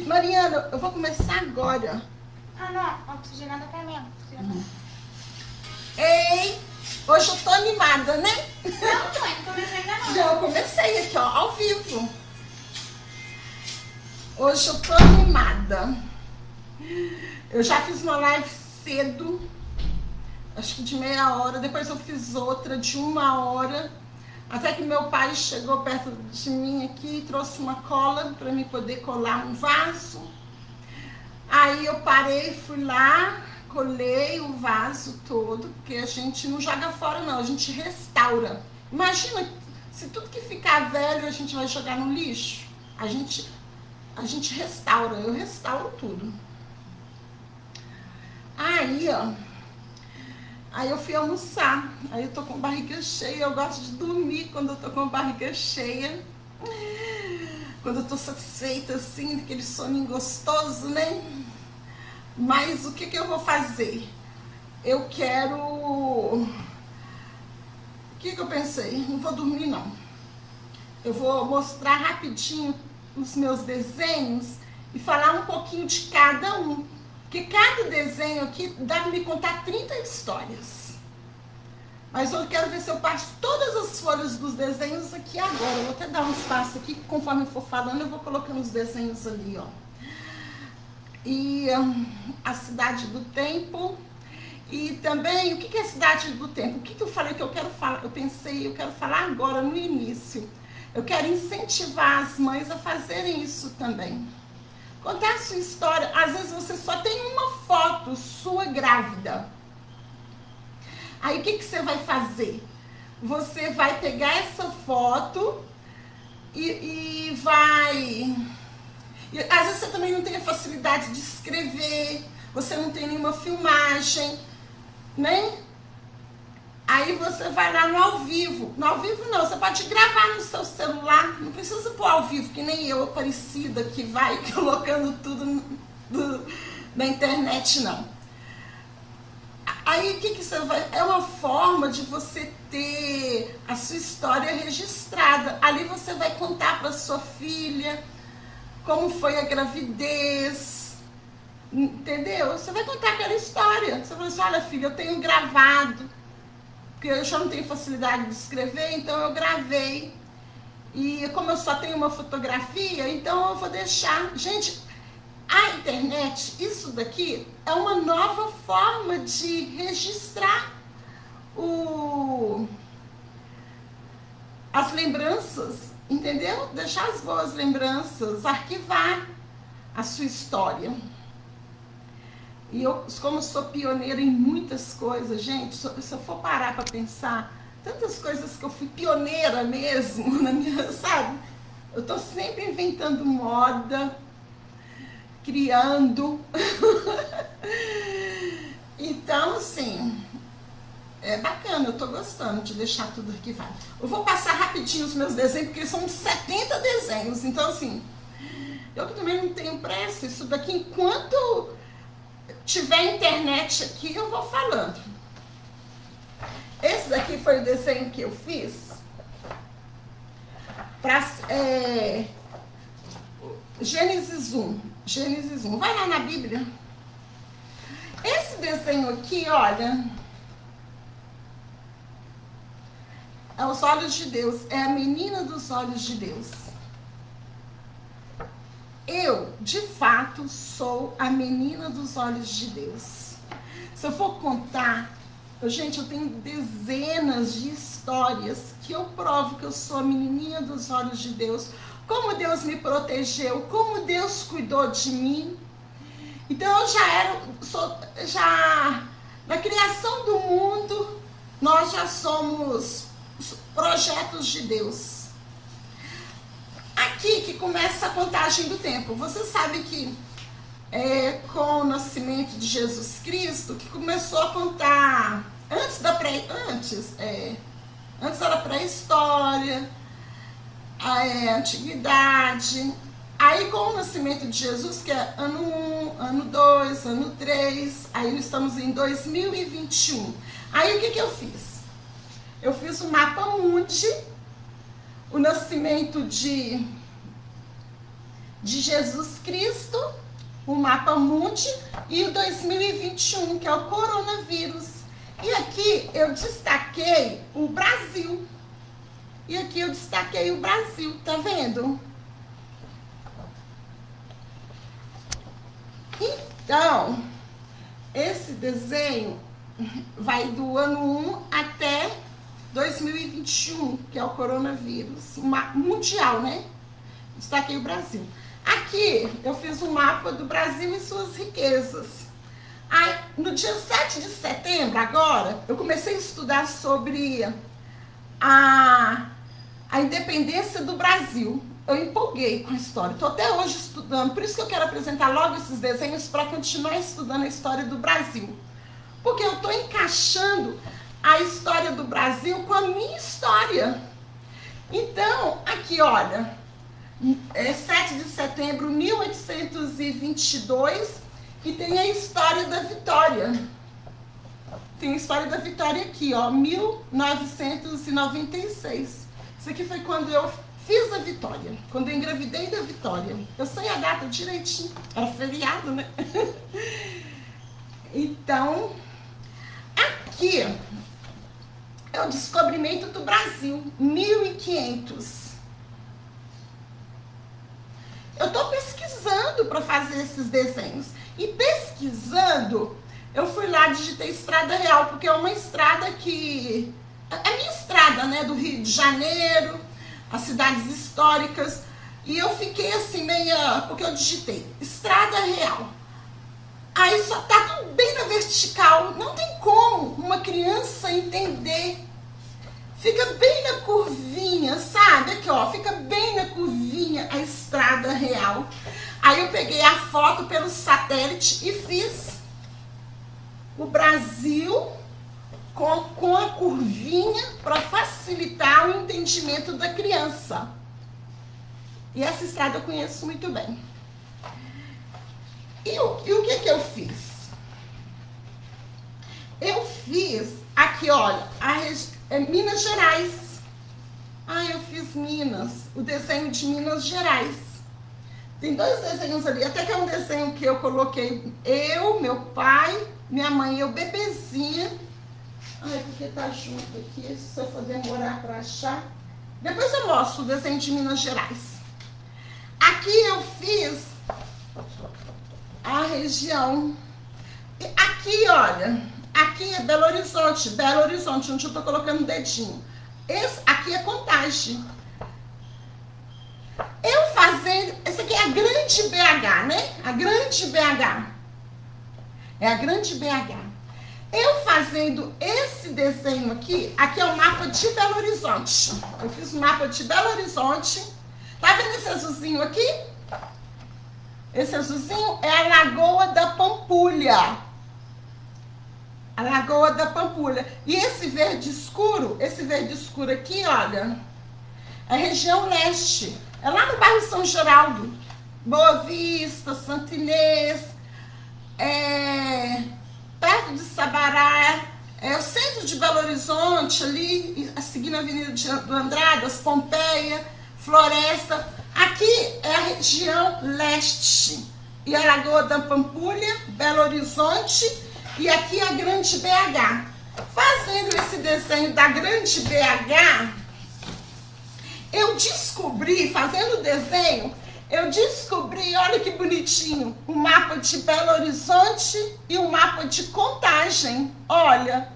Mariana, eu vou começar agora. Ah, não. Não precisa de nada pra mim. Ei, hoje eu tô animada, né? Não, mãe, não comecei ainda não. Não, eu comecei aqui, ó, ao vivo. Hoje eu tô animada. Eu já fiz uma live cedo, acho que de meia hora. Depois eu fiz outra de 1 hora. Até que meu pai chegou perto de mim aqui e trouxe uma cola para mim poder colar um vaso. Aí eu parei, fui lá, colei o vaso todo, porque a gente não joga fora não, a gente restaura. Imagina se tudo que ficar velho a gente vai jogar no lixo. A gente restaura, eu restauro tudo. Aí, ó, aí eu fui almoçar, aí eu tô com barriga cheia, eu gosto de dormir quando eu tô com barriga cheia. Quando eu tô satisfeita, assim, daquele soninho gostoso, né? Mas o que eu vou fazer? Eu quero... O que eu pensei? Não vou dormir, não. Eu vou mostrar rapidinho os meus desenhos e falar um pouquinho de cada um. Porque cada desenho aqui dá pra me contar 30 histórias. Mas eu quero ver se eu passo todas as folhas dos desenhos aqui agora. Eu vou até dar um espaço aqui, conforme eu for falando, eu vou colocando os desenhos ali, ó. E a Cidade do Tempo. E também, o que é a Cidade do Tempo? O que eu falei que eu quero falar? Eu pensei, eu quero falar agora, no início. Eu quero incentivar as mães a fazerem isso também. Contar a sua história. Às vezes você só tem uma foto sua grávida. Aí o que você vai fazer? Você vai pegar essa foto e vai... E, às vezes você também não tem a facilidade de escrever, você não tem nenhuma filmagem, né? Aí você vai lá no ao vivo. No ao vivo não, você pode gravar no seu celular, não precisa pôr ao vivo, que nem eu, Aparecida, que vai colocando tudo na internet, não. Aí o que você vai... É uma forma de você ter a sua história registrada. Ali você vai contar para sua filha como foi a gravidez, entendeu? Você vai contar aquela história. Você vai assim, olha filha, eu tenho gravado, porque eu já não tenho facilidade de escrever, então eu gravei. E como eu só tenho uma fotografia, então eu vou deixar... Gente, a internet, isso daqui é uma nova forma de registrar as lembranças, entendeu? Deixar as boas lembranças, arquivar a sua história. E eu, como sou pioneira em muitas coisas, gente, se eu for parar para pensar, tantas coisas que eu fui pioneira mesmo, na minha, sabe? Eu tô sempre inventando moda, criando. Então, assim, é bacana, eu tô gostando de deixar tudo arquivado. Eu vou passar rapidinho os meus desenhos, porque são 70 desenhos. Então, assim, eu também não tenho pressa. Isso daqui, enquanto tiver internet aqui, eu vou falando. Esse daqui foi o desenho que eu fiz para Gênesis 1. Gênesis 1. Vai lá na Bíblia. Esse desenho aqui, olha, é os olhos de Deus. É a menina dos olhos de Deus. Eu, de fato, sou a menina dos olhos de Deus. Se eu for contar, gente, eu tenho dezenas de histórias que eu provo que eu sou a menininha dos olhos de Deus. Como Deus me protegeu, como Deus cuidou de mim. Então eu já na criação do mundo, nós já somos projetos de Deus. Aqui que começa a contagem do tempo. Você sabe que com o nascimento de Jesus Cristo, que começou a contar antes era pré-história, a antiguidade. Aí com o nascimento de Jesus, que é ano 1, ano 2, ano 3, aí nós estamos em 2021. Aí o que eu fiz? Eu fiz um mapa mundi, o nascimento de de Jesus Cristo, o mapa mundi, e o 2021, que é o coronavírus. E aqui eu destaquei o Brasil. E aqui eu destaquei o Brasil, tá vendo? Então, esse desenho vai do ano 1 até 2021, que é o coronavírus mundial, né? Destaquei o Brasil. Aqui eu fiz um mapa do Brasil e suas riquezas. Aí, no dia 7 de setembro, agora, eu comecei a estudar sobre a independência do Brasil. Eu empolguei com a história. Estou até hoje estudando, por isso que eu quero apresentar logo esses desenhos para continuar estudando a história do Brasil. Porque eu estou encaixando a história do Brasil com a minha história. Então, aqui, olha, é 7 de setembro de 1822 e tem a história da Vitória. Tem a história da Vitória aqui, ó, 1996. Isso aqui foi quando eu fiz a Vitória, quando eu engravidei da Vitória. Eu sei a data direitinho, era feriado, né? Então, aqui é o descobrimento do Brasil, 1500. Eu estou pesquisando para fazer esses desenhos. E pesquisando, eu fui lá, digitei Estrada Real, porque é uma estrada que... É a minha estrada, né, do Rio de Janeiro, as cidades históricas. E eu fiquei assim, meia... Porque eu digitei Estrada Real. Aí só tá tudo bem na vertical. Não tem como uma criança entender. Fica bem na curvinha, sabe? Aqui, ó, fica bem na curvinha a Estrada Real. Aí eu peguei a foto pelo satélite e fiz o Brasil com a curvinha para facilitar o entendimento da criança. E essa estrada eu conheço muito bem. E o que eu fiz? Eu fiz aqui, olha, Minas Gerais. Ah, eu fiz Minas, o desenho de Minas Gerais. Tem dois desenhos ali, até que é um desenho que eu coloquei eu, meu pai, minha mãe e eu bebezinha. Ai, porque tá junto aqui, se eu for demorar para achar. Depois eu mostro o desenho de Minas Gerais. Aqui eu fiz a região. Aqui, olha, aqui é Belo Horizonte, onde eu tô colocando o dedinho. Aqui é Contagem. Eu fazendo, essa aqui é a grande BH, né? A grande BH. É a grande BH. Eu fazendo esse desenho aqui é o mapa de Belo Horizonte. Eu fiz o mapa de Belo Horizonte. Tá vendo esse azulzinho aqui? Esse azulzinho é a Lagoa da Pampulha. A Lagoa da Pampulha. E esse verde escuro aqui, olha, é a região leste. É lá no bairro São Geraldo. Boa Vista, Santa Inês, perto de Sabará, é o centro de Belo Horizonte, ali, seguindo a Avenida do Andradas, Pompeia, Floresta. Aqui é a região leste. E a Lagoa da Pampulha, Belo Horizonte, e aqui a Grande BH. Fazendo esse desenho da Grande BH, eu descobri, fazendo o desenho, eu descobri, olha que bonitinho, o mapa de Belo Horizonte e o mapa de Contagem. Olha,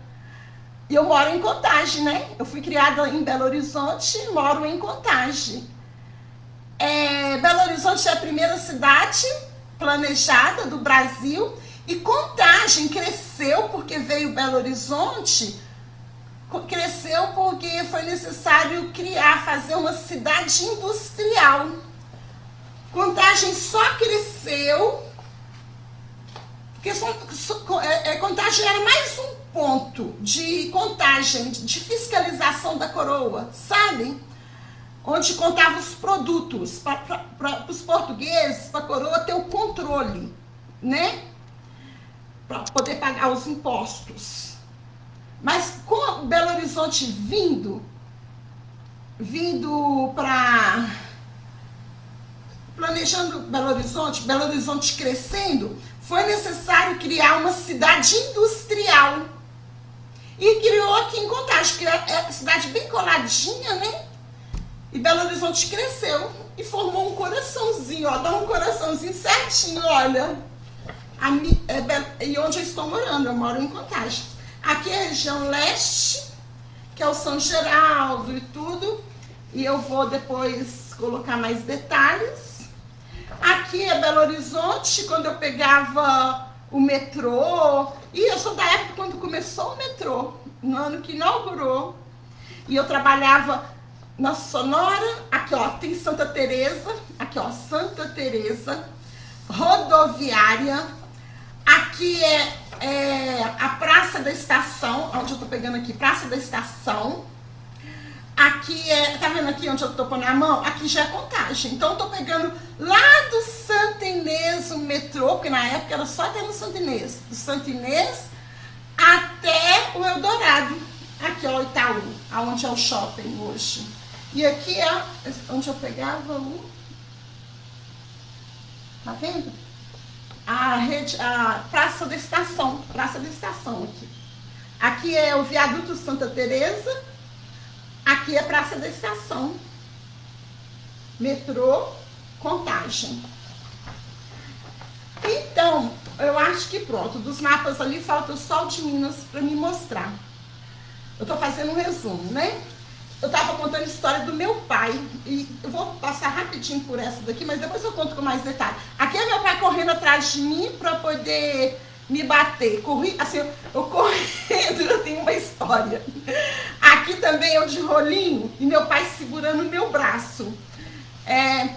eu moro em Contagem, né? Eu fui criada em Belo Horizonte e moro em Contagem. Belo Horizonte é a primeira cidade planejada do Brasil e Contagem cresceu porque veio Belo Horizonte, cresceu porque foi necessário fazer uma cidade industrial. Contagem só cresceu porque Contagem era mais um ponto de contagem, de fiscalização da coroa, sabe? Onde contava os produtos para os portugueses, para a coroa ter o controle, né? Para poder pagar os impostos. Mas com Belo Horizonte vindo para planejando Belo Horizonte crescendo, foi necessário criar uma cidade industrial. E criou aqui em Contagem, porque é uma cidade bem coladinha, né? E Belo Horizonte cresceu e formou um coraçãozinho, ó. Dá um coraçãozinho certinho, olha. E onde eu estou morando, eu moro em Contagem. Aqui é a região leste, que é o São Geraldo e tudo. E eu vou depois colocar mais detalhes. Aqui é Belo Horizonte, quando eu pegava o metrô. E eu sou da época quando começou o metrô, no ano que inaugurou. E eu trabalhava na Sonora, aqui ó, tem Santa Teresa, aqui ó, Santa Teresa, rodoviária. Aqui é a Praça da Estação, onde eu tô pegando aqui, Praça da Estação. Aqui tá vendo aqui onde eu tô pondo a mão? Aqui já é Contagem. Então eu tô pegando lá do Santa Inês o metrô, porque na época era só até no Santa Inês. Do Santa Inês até o Eldorado. Aqui ó, Itaú, aonde é o shopping hoje. E aqui é onde eu pegava o... Tá vendo? A Praça da Estação. Praça da Estação aqui. Aqui é o Viaduto Santa Teresa. Aqui é Praça da Estação, metrô, Contagem. Então, eu acho que pronto, dos mapas ali falta só o de Minas para me mostrar. Eu tô fazendo um resumo, né? Eu tava contando a história do meu pai, e eu vou passar rapidinho por essa daqui, mas depois eu conto com mais detalhes. Aqui é meu pai correndo atrás de mim para poder me bater. Corri, assim, eu correndo, eu tenho uma história. Aqui também eu de rolinho e meu pai segurando o meu braço.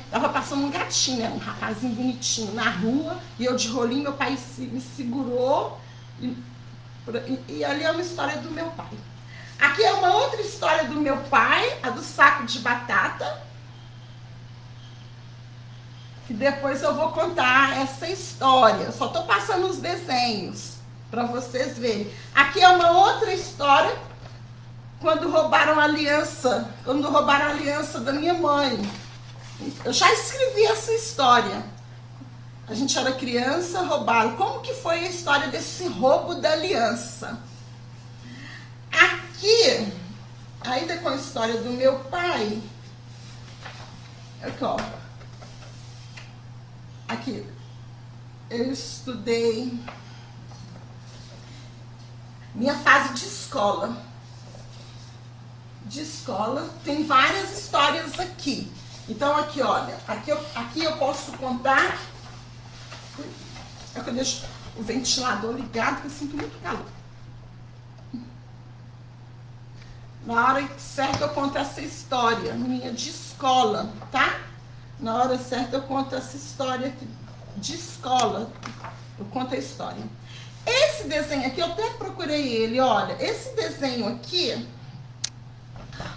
Tava passando um gatinho, né, um rapazinho bonitinho na rua, e eu de rolinho, meu pai me segurou. E ali é uma história do meu pai. Aqui é uma outra história do meu pai, a do saco de batata. Que depois eu vou contar essa história. Só tô passando os desenhos para vocês verem. Aqui é uma outra história, quando roubaram a aliança da minha mãe. Eu já escrevi essa história. A gente era criança, roubaram. Como que foi a história desse roubo da aliança? Aqui, ainda com a história do meu pai. Aqui, ó. Aqui, eu estudei minha fase de escola. Tem várias histórias aqui. Então aqui, olha, aqui eu posso contar. É que eu deixo o ventilador ligado, que eu sinto muito calor. Na hora certa eu conto essa história minha de escola, tá? Na hora certa eu conto essa história aqui de escola. Eu conto a história. Esse desenho aqui, eu até procurei ele, olha. Esse desenho aqui,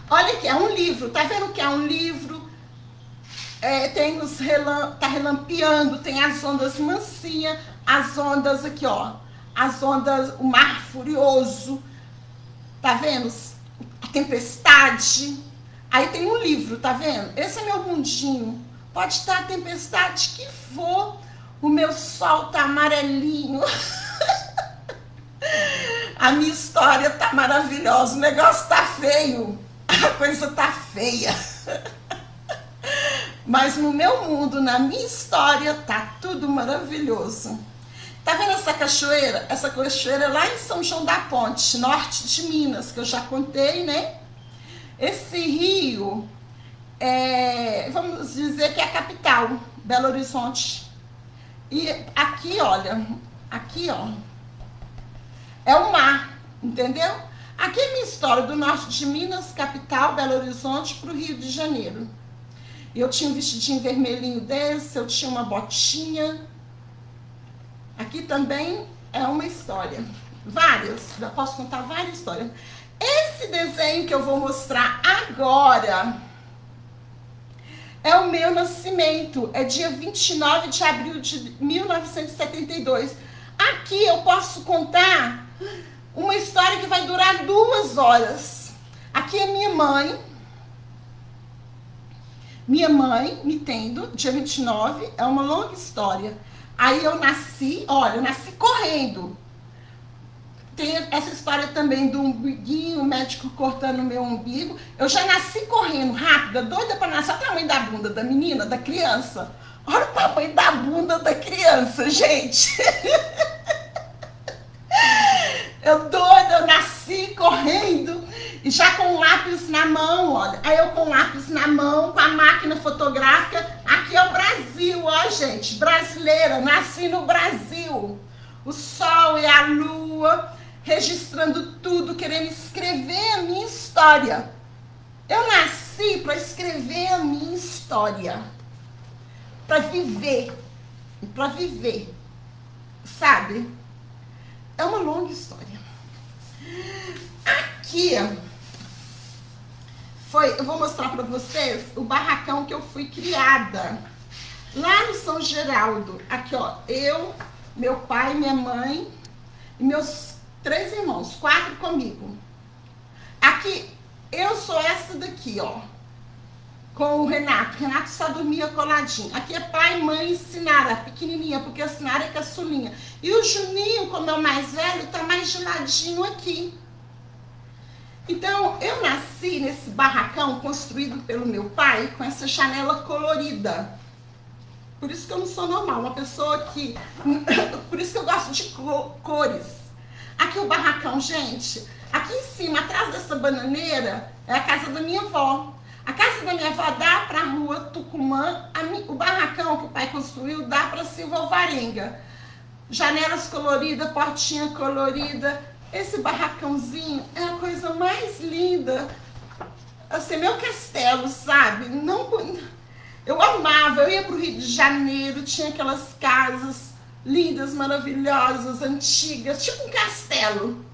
olha aqui, é um livro. Tá vendo que é um livro? Tem tá relampeando, tem as ondas mansinhas, as ondas aqui, ó. As ondas, o mar furioso. Tá vendo? A tempestade. Aí tem um livro, tá vendo? Esse é meu mundinho. Pode estar a tempestade que for, o meu sol tá amarelinho. A minha história tá maravilhosa, o negócio tá feio, a coisa tá feia. Mas no meu mundo, na minha história, tá tudo maravilhoso. Tá vendo essa cachoeira? Essa cachoeira é lá em São João da Ponte, norte de Minas, que eu já contei, né? Esse rio, vamos dizer que é a capital, Belo Horizonte. E aqui, olha, aqui, ó, é o mar, entendeu? Aqui é a minha história do norte de Minas, capital, Belo Horizonte, para o Rio de Janeiro. Eu tinha um vestidinho vermelhinho desse, eu tinha uma botinha. Aqui também é uma história. Várias, eu posso contar várias histórias. Esse desenho que eu vou mostrar agora é o meu nascimento. É dia 29 de abril de 1972. Aqui eu posso contar uma história que vai durar 2 horas. Aqui é minha mãe. Minha mãe me tendo, dia 29, é uma longa história. Aí eu nasci, olha, eu nasci correndo. Tem essa história também do umbiguinho, o médico cortando o meu umbigo. Eu já nasci correndo, rápida, doida para nascer. Olha o tamanho da bunda da menina, da criança. Olha o tamanho da bunda da criança, gente. Eu doida, eu nasci correndo e já com lápis na mão, olha. Aí eu com lápis na mão, com a máquina fotográfica. Aqui é o Brasil, ó, gente. Brasileira, nasci no Brasil. O sol e a lua, registrando tudo, querendo escrever a minha história. Eu nasci para escrever a minha história. Para viver. Para viver. Sabe? É uma longa história. Aqui eu vou mostrar para vocês o barracão que eu fui criada. Lá no São Geraldo. Aqui, ó, eu, meu pai, minha mãe e meus 3 irmãos, 4 comigo. Aqui, eu sou essa daqui, ó, com o Renato. O Renato só dormia coladinho. Aqui é pai, mãe e Sinara, pequenininha, porque a Sinara é caçulinha. E o Juninho, como é o mais velho, tá mais geladinho aqui. Então, eu nasci nesse barracão construído pelo meu pai com essa janela colorida. Por isso que eu não sou normal, uma pessoa que... Por isso que eu gosto de cores. Aqui o barracão, gente. Aqui em cima, atrás dessa bananeira, é a casa da minha avó. A casa da minha avó dá para a rua Tucumã. O barracão que o pai construiu dá para Silva Alvarenga. Janelas coloridas, portinha colorida. Esse barracãozinho é a coisa mais linda. Assim, meu castelo, sabe? Não... Eu amava, eu ia para o Rio de Janeiro, tinha aquelas casas lindas, maravilhosas, antigas, tipo um castelo.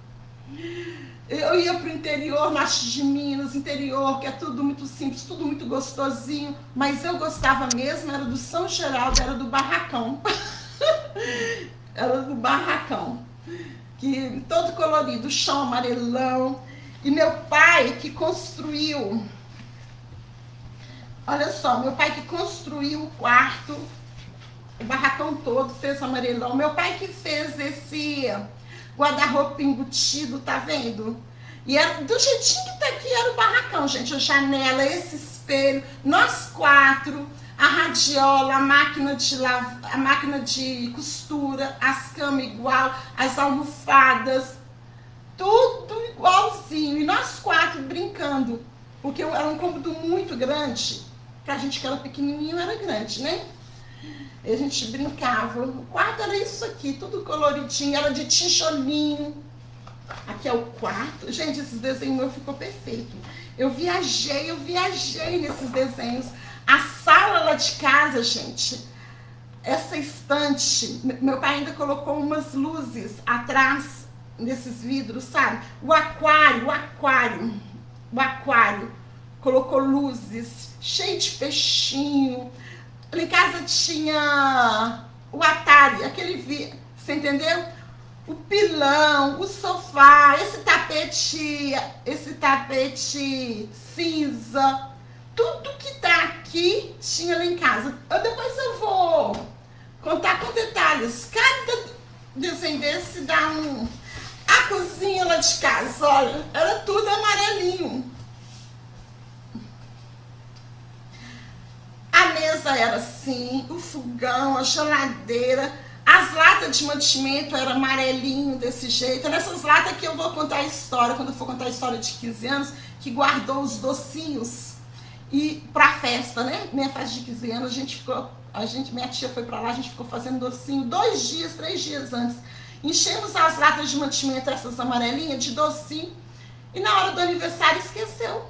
Eu ia para o interior, norte de Minas, interior, que é tudo muito simples, tudo muito gostosinho, mas eu gostava mesmo, era do São Geraldo, era do barracão. Era do barracão, que todo colorido, chão amarelão. E meu pai que construiu... Olha só, meu pai que construiu o quarto, o barracão todo, fez amarelão. Meu pai que fez esse guarda-roupa embutido, tá vendo? E era, do jeitinho que tá aqui era o barracão, gente. A janela, esse espelho, nós 4, a radiola, a máquina de costura, as camas igual, as almofadas, tudo igualzinho. E nós 4 brincando, porque era um cômodo muito grande. Pra gente que era pequenininho, era grande, né? E a gente brincava. O quarto era isso aqui, tudo coloridinho, era de tijolinho. Aqui é o quarto. Gente, esses desenhos meus ficou perfeito. Eu viajei nesses desenhos. A sala lá de casa, gente, essa estante, meu pai ainda colocou umas luzes atrás, nesses vidros, sabe? O aquário. Colocou luzes, cheio de peixinho. Lá em casa tinha o Atari, aquele, você entendeu? O pilão, o sofá, esse tapete cinza. Tudo que tá aqui tinha lá em casa. Depois eu vou contar com detalhes. Cada desenho desse dá um... A cozinha lá de casa, olha, era tudo amarelinho. A mesa era assim, o fogão, a geladeira, as latas de mantimento eram amarelinho desse jeito. Nessas latas que eu vou contar a história, quando eu for contar a história de 15 anos, que guardou os docinhos e pra festa, né? Minha festa de 15 anos, minha tia foi pra lá, a gente ficou fazendo docinho 2 dias, 3 dias antes. Enchemos as latas de mantimento, essas amarelinhas, de docinho, e na hora do aniversário esqueceu.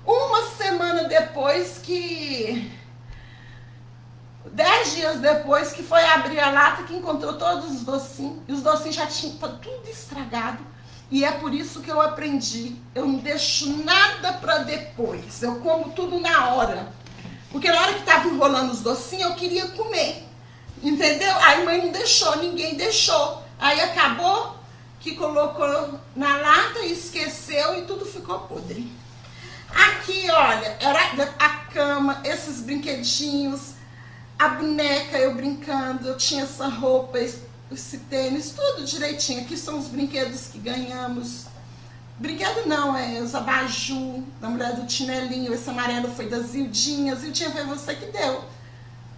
Uma semana depois que... 10 dias depois que foi abrir a lata, que encontrou todos os docinhos, e os docinhos já tinham tudo estragado. E é por isso que eu aprendi, eu não deixo nada para depois, eu como tudo na hora. Porque na hora que estava enrolando os docinhos, eu queria comer, entendeu? Aí mãe não deixou, ninguém deixou. Aí acabou que colocou na lata e esqueceu e tudo ficou podre. Aqui, olha, era a cama, esses brinquedinhos, a boneca, eu brincando, eu tinha essa roupa, esse tênis, tudo direitinho. Aqui são os brinquedos que ganhamos. Brinquedo não, é os abajur da mulher do chinelinho. Esse amarelo foi da Zildinha. Zildinha foi você que deu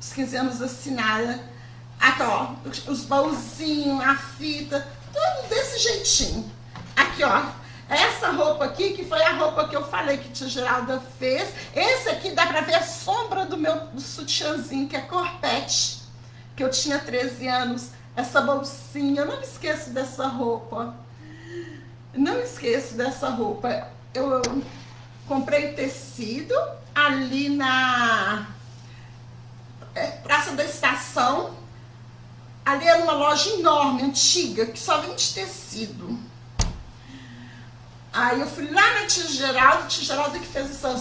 os 15 anos da Sinara. Aqui, ó, os baúzinhos, a fita, tudo desse jeitinho. Aqui, ó, essa roupa aqui, que foi a roupa que eu falei que tia Geralda fez. Esse aqui dá pra ver a sombra do meu sutiãzinho, que é corpete, que eu tinha 13 anos. Essa bolsinha, eu não me esqueço dessa roupa. Não esqueço dessa roupa. Eu comprei tecido ali na Praça da Estação. Ali era uma loja enorme, antiga, que só vende tecido. Aí eu fui lá na tia Geralda que fez essa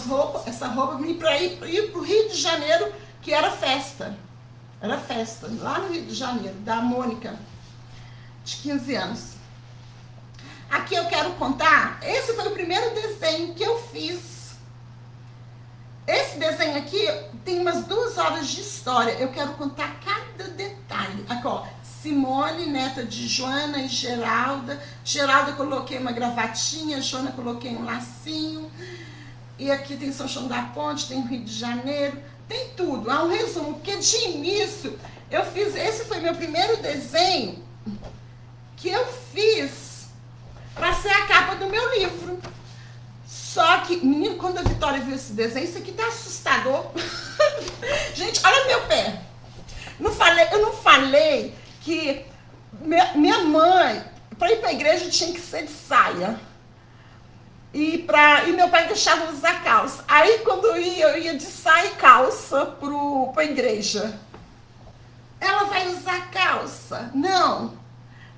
roupa, vim para ir pro Rio de Janeiro, que era festa. Era festa, lá no Rio de Janeiro, da Mônica, de 15 anos. Aqui eu quero contar, esse foi o primeiro desenho que eu fiz. Esse desenho aqui tem umas 2 horas de história. Eu quero contar cada detalhe. Aqui, ó, Simone, neta de Joana e Geralda. Geralda eu coloquei uma gravatinha, Joana eu coloquei um lacinho. E aqui tem São João da Ponte, tem Rio de Janeiro, tem tudo. Há um resumo, porque de início eu fiz, esse foi meu primeiro desenho que eu fiz para ser a capa do meu livro. Só que, menino, quando a Vitória viu esse desenho, isso aqui tá assustador. Gente, olha meu pé. Eu não falei que minha mãe, para ir para a igreja, tinha que ser de saia. E meu pai deixava eu usar calça. Aí, quando eu ia de saia e calça para a igreja. Ela vai usar calça? Não.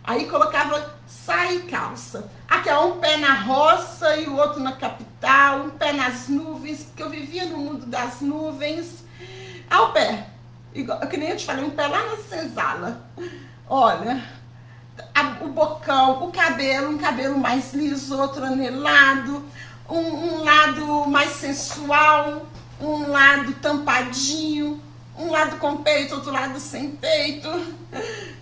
Aí colocava saia e calça. Aqui, ó, um pé na roça e o outro na capital, um pé nas nuvens, porque eu vivia no mundo das nuvens. Ao pé, igual, que nem eu te falei, um pé lá na senzala. Olha, o bocão, o cabelo, um cabelo mais liso, outro anelado, um lado mais sensual, um lado tampadinho, um lado com peito, outro lado sem peito.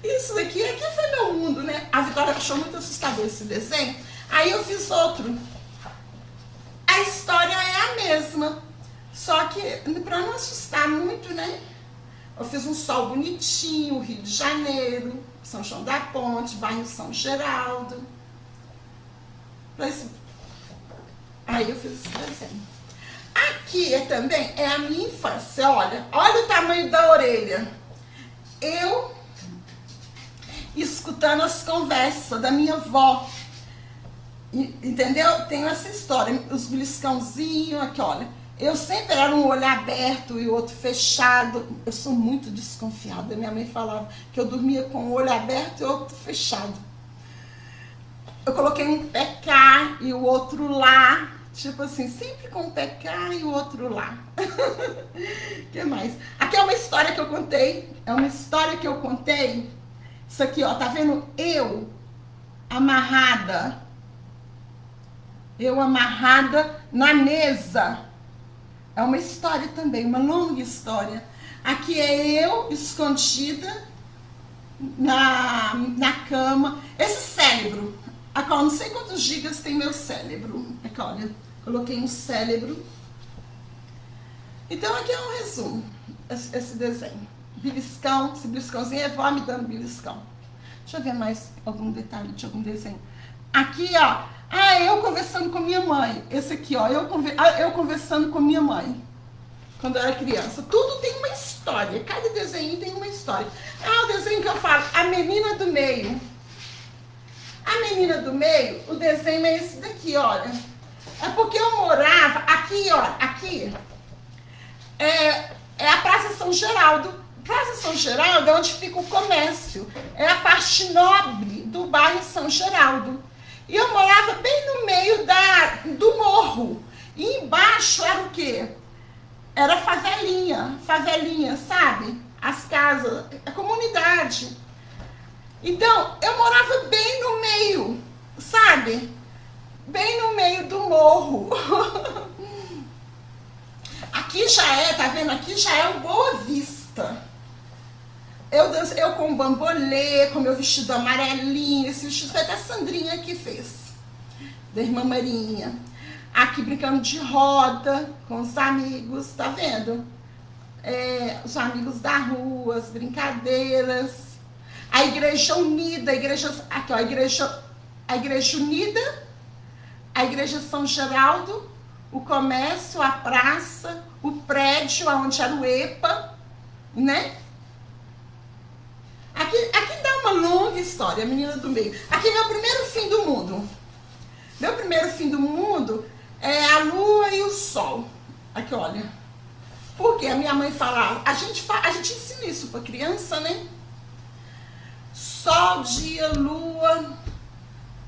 Isso aqui foi meu mundo, né? A Vitória achou muito assustador esse desenho. Aí eu fiz outro. A história é a mesma, só que para não assustar muito, né? Eu fiz um sol bonitinho, Rio de Janeiro, São João da Ponte, bairro São Geraldo. Aí eu fiz esse desenho. Aqui também é a minha infância, olha o tamanho da orelha. Eu escutando as conversas da minha avó, entendeu? Tenho essa história, os beliscãozinhos, aqui, olha. Eu sempre era um olho aberto e o outro fechado. Eu sou muito desconfiada. Minha mãe falava que eu dormia com o olho aberto e o outro fechado. Eu coloquei um pé cá e o outro lá. Tipo assim, sempre com um pé cá e o outro lá. O que mais? Aqui é uma história que eu contei. É uma história que eu contei. Isso aqui, ó, tá vendo? Eu amarrada na mesa. É uma história também, uma longa história. Aqui é eu escondida na cama. Esse cérebro, aqui, ó, não sei quantos gigas tem meu cérebro. Aqui, olha, coloquei um cérebro. Então aqui é um resumo, esse desenho. Beliscão, esse beliscãozinho é vó me dando beliscão. Deixa eu ver mais algum detalhe de algum desenho. Aqui, ó, eu conversando com minha mãe. Esse aqui, ó, eu conversando com minha mãe. Quando eu era criança. Tudo tem uma história. Cada desenho tem uma história. O desenho que eu falo, a menina do meio. A menina do meio, o desenho é esse daqui, olha. É porque eu morava aqui, ó, aqui. É a Praça São Geraldo. Praça São Geraldo é onde fica o comércio. É a parte nobre do bairro São Geraldo. E eu morava bem no meio do morro. E embaixo era o quê? Era favelinha, sabe? As casas, a comunidade. Então, eu morava bem no meio, sabe? Bem no meio do morro. Aqui já é, tá vendo? Aqui já é o Boa Vista. Eu com bambolê, com meu vestido amarelinho. Esse vestido foi até a Sandrinha que fez, da irmã Marinha. Aqui brincando de roda com os amigos, tá vendo? Os amigos da rua, as brincadeiras. A igreja unida, aqui ó, a igreja unida, a igreja São Geraldo, o comércio, a praça, o prédio onde era o EPA, né? Aqui dá uma longa história, a menina do meio. Aqui é meu primeiro fim do mundo. Meu primeiro fim do mundo é a lua e o sol. Aqui, olha. Porque a minha mãe falava, a gente ensina isso para criança, né? Sol, dia, lua,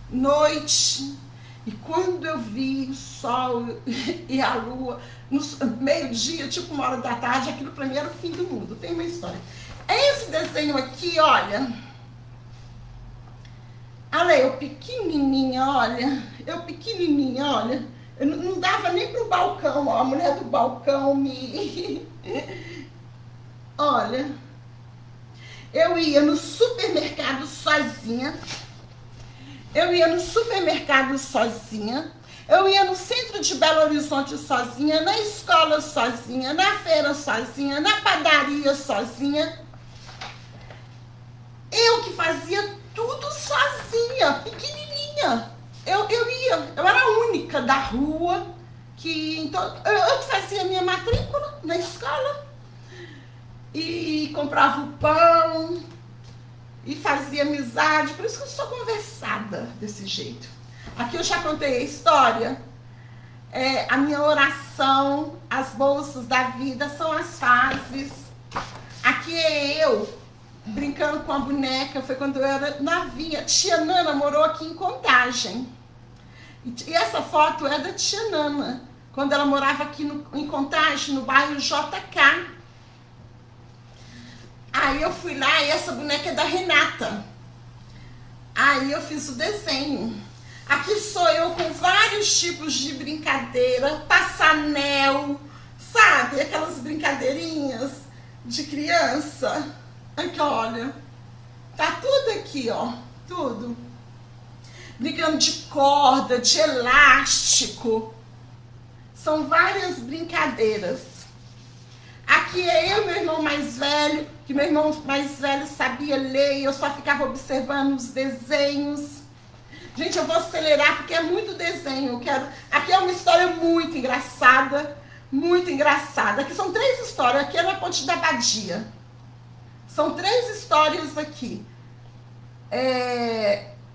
noite. E quando eu vi o sol e a lua, no meio-dia, tipo 1h da tarde, aquilo para mim era o fim do mundo. Tem uma história. Esse desenho aqui, olha. Olha, eu pequenininha, olha. Eu não dava nem pro balcão, ó. A mulher do balcão me... Olha. Eu ia no supermercado sozinha. Eu ia no centro de Belo Horizonte sozinha, na escola sozinha, na feira sozinha, na padaria sozinha. Eu que fazia tudo sozinha, pequenininha. Eu era a única da rua que... Eu fazia minha matrícula na escola e comprava o pão e fazia amizade. Por isso que eu sou conversada desse jeito. Aqui eu já contei a história. A minha oração, as bolsas da vida são as fases. Aqui é eu brincando com a boneca. Foi quando eu era novinha. Tia Nana morou aqui em Contagem. E essa foto é da tia Nana, quando ela morava aqui em Contagem, no bairro JK. Aí eu fui lá e essa boneca é da Renata. Aí eu fiz o desenho. Aqui sou eu com vários tipos de brincadeira, passanel, sabe? Aquelas brincadeirinhas de criança. Aqui, olha. Tá tudo aqui, ó. Tudo. Brincando de corda, de elástico. São várias brincadeiras. Aqui é eu e meu irmão mais velho, que meu irmão mais velho sabia ler e eu só ficava observando os desenhos. Gente, eu vou acelerar porque é muito desenho. Aqui é uma história muito engraçada, muito engraçada. Aqui são 3 histórias, aqui é na Ponte da Badia. São 3 histórias aqui.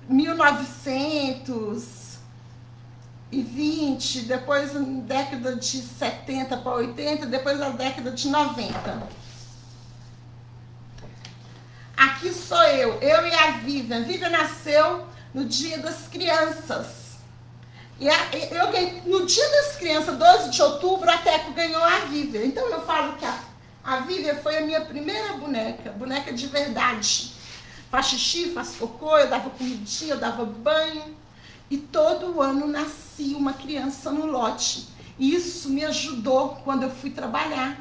1920, depois na década de 70 para 80, depois na década de 90. Aqui sou eu e a Vivian. A Vivian nasceu no Dia das Crianças. No Dia das Crianças, 12 de outubro, a Teco ganhou a Vivian. Então eu falo que a Vivian foi a minha primeira boneca de verdade. Faz xixi, faz cocô, eu dava comidinha, eu dava banho. E todo ano nascia uma criança no lote. E isso me ajudou quando eu fui trabalhar.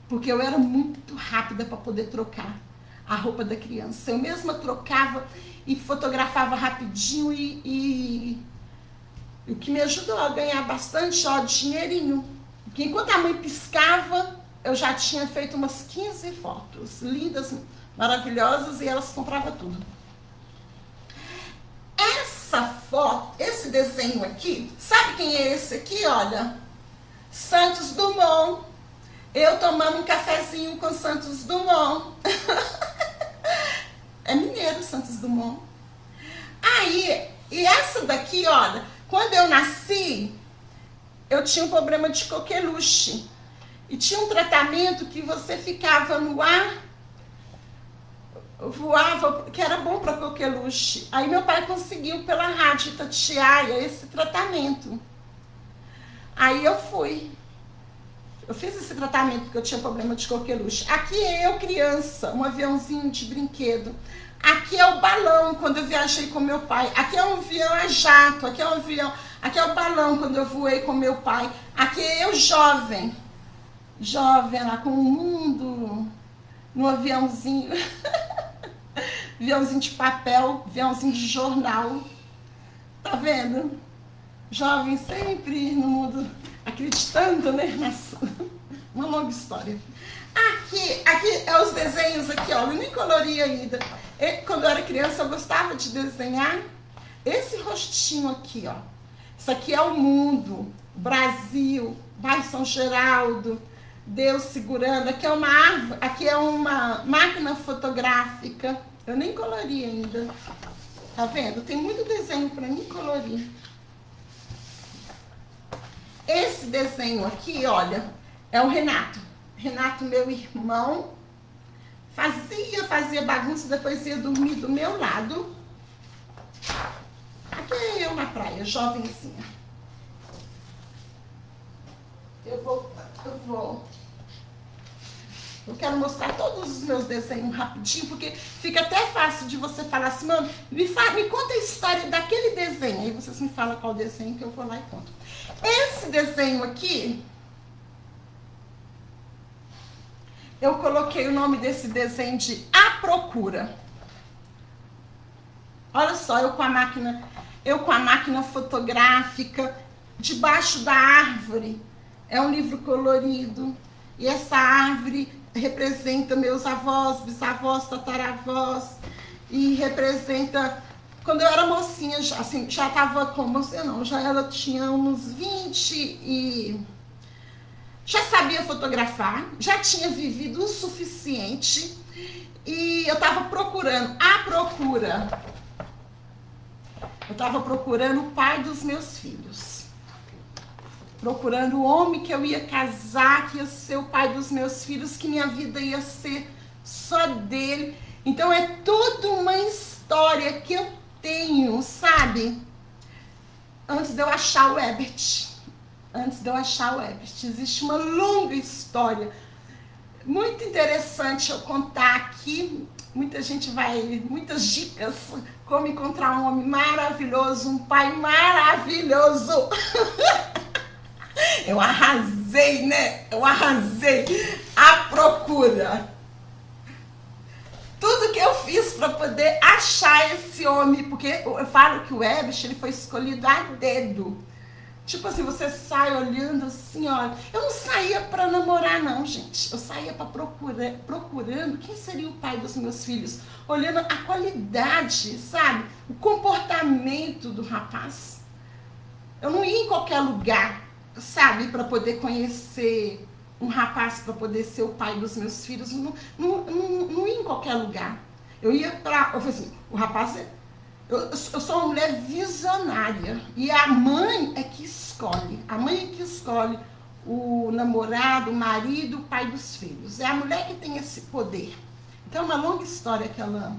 Porque eu era muito rápida para poder trocar a roupa da criança. Eu mesma trocava e fotografava rapidinho e o que me ajudou a ganhar bastante, ó, dinheirinho. Porque enquanto a mãe piscava, eu já tinha feito umas 15 fotos lindas, maravilhosas, e elas compravam tudo. Essa foto, esse desenho aqui, sabe quem é esse aqui? Olha, Santos Dumont. Eu tomando um cafezinho com Santos Dumont. É mineiro, Santos Dumont. Aí, e essa daqui, olha, quando eu nasci, eu tinha um problema de coqueluche. E tinha um tratamento que você ficava no ar, voava, que era bom para coqueluche. Aí meu pai conseguiu pela rádio Itatiaia esse tratamento. Aí eu fui. Eu fiz esse tratamento porque eu tinha problema de coqueluche. Aqui é eu criança, um aviãozinho de brinquedo. Aqui é o balão, quando eu viajei com meu pai. Aqui é um avião a jato, aqui é o balão quando eu voei com meu pai. Aqui é eu jovem, jovem lá com o mundo no aviãozinho, aviãozinho de papel, aviãozinho de jornal. Tá vendo? Jovem sempre no mundo acreditando, né? Nossa, uma longa história. Aqui é os desenhos aqui, ó. Eu nem colori ainda. Quando eu era criança, eu gostava de desenhar esse rostinho aqui, ó. Isso aqui é o mundo, Brasil, bairro São Geraldo, Deus segurando. Aqui é uma árvore, aqui é uma máquina fotográfica. Eu nem colori ainda. Tá vendo? Tem muito desenho para mim colorir. Esse desenho aqui, olha, é o Renato. Renato, meu irmão, fazia bagunça, depois ia dormir do meu lado. Aqui é eu na praia, jovenzinha. Eu quero mostrar todos os meus desenhos rapidinho, porque fica até fácil de você falar assim, mano, me conta a história daquele desenho. Aí vocês me falam qual desenho que eu vou lá e conto. Esse desenho aqui, eu coloquei o nome desse desenho de A Procura. Olha só, eu com a máquina fotográfica, debaixo da árvore. É um livro colorido. E essa árvore representa meus avós, bisavós, tataravós. E representa... Quando eu era mocinha, assim, já estava como mocinha, não. Ela tinha uns 20 e... Já sabia fotografar, já tinha vivido o suficiente. E eu estava procurando, eu estava procurando o pai dos meus filhos. Procurando o homem que eu ia casar, que ia ser o pai dos meus filhos, que minha vida ia ser só dele. Então é toda uma história que eu tenho, sabe? Antes de eu achar o Herbert. Existe uma longa história. Muito interessante eu contar aqui. Muitas dicas como encontrar um homem maravilhoso, um pai maravilhoso. Eu arrasei, né? A procura. Tudo que eu fiz para poder achar esse homem, porque eu falo que o Herbert, ele foi escolhido a dedo. Tipo assim, você sai olhando assim, olha. Eu não saía para namorar, não, gente. Eu saía para procurando quem seria o pai dos meus filhos. Olhando a qualidade, sabe? O comportamento do rapaz. Eu não ia em qualquer lugar, sabe? Para poder conhecer um rapaz, para poder ser o pai dos meus filhos. Não ia em qualquer lugar. Eu ia para... Eu falei assim, o rapaz é... Eu sou uma mulher visionária. E a mãe é que escolhe. A mãe é que escolhe o namorado, o marido, o pai dos filhos. É a mulher que tem esse poder. Então é uma longa história que ela...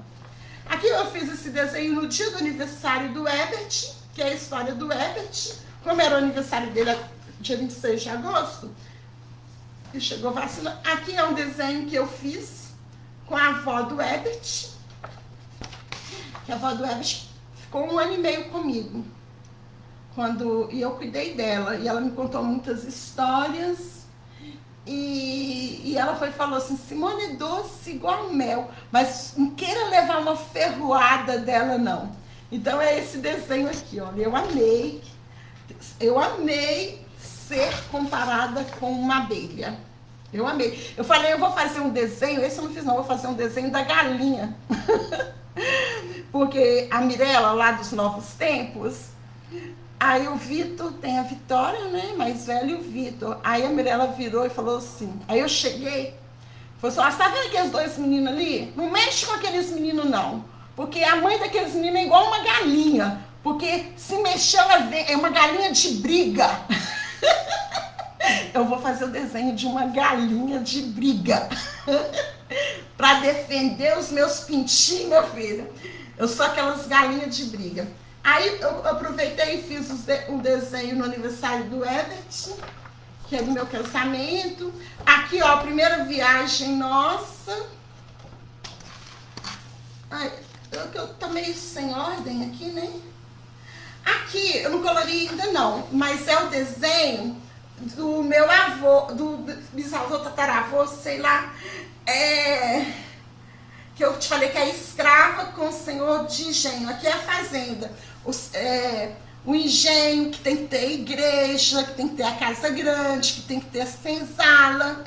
Aqui eu fiz esse desenho no dia do aniversário do Herbert, que é a história do Herbert. Como era o aniversário dele, dia 26 de agosto, e chegou vacina. Aqui é um desenho que eu fiz com a avó do Herbert. Que a avó do Herbert ficou 1 ano e meio comigo. E eu cuidei dela. E ela me contou muitas histórias. E ela falou assim, Simone é doce igual mel. Mas não queira levar uma ferroada dela, não. Então é esse desenho aqui, olha. Eu amei ser comparada com uma abelha. Eu amei. Eu falei, eu vou fazer um desenho. Esse eu não fiz, não. Eu vou fazer um desenho da galinha. Porque a Mirella, lá dos Novos Tempos, aí o Vitor, tem a Vitória, né, mais velho, e o Vitor. Aí a Mirella virou e falou assim, aí eu cheguei, falou assim, você tá vendo aqueles 2 meninos ali? Não mexe com aqueles meninos, não. Porque a mãe daqueles meninos é igual uma galinha. Porque se mexer, ela é uma galinha de briga. Eu vou fazer o desenho de uma galinha de briga. Para defender os meus pintinhos, meu filho. Eu sou aquelas galinhas de briga. Aí eu aproveitei e fiz um desenho no aniversário do Herbert, que é do meu casamento. Aqui, ó, a primeira viagem nossa. Ai, eu tô meio sem ordem aqui, né? Aqui, eu não colori ainda não, mas é o desenho do meu avô, do bisavô, tataravô, sei lá, que eu te falei que é escrava com o senhor de engenho. Aqui é a fazenda. O engenho, que tem que ter igreja, que tem que ter a casa grande, que tem que ter a senzala.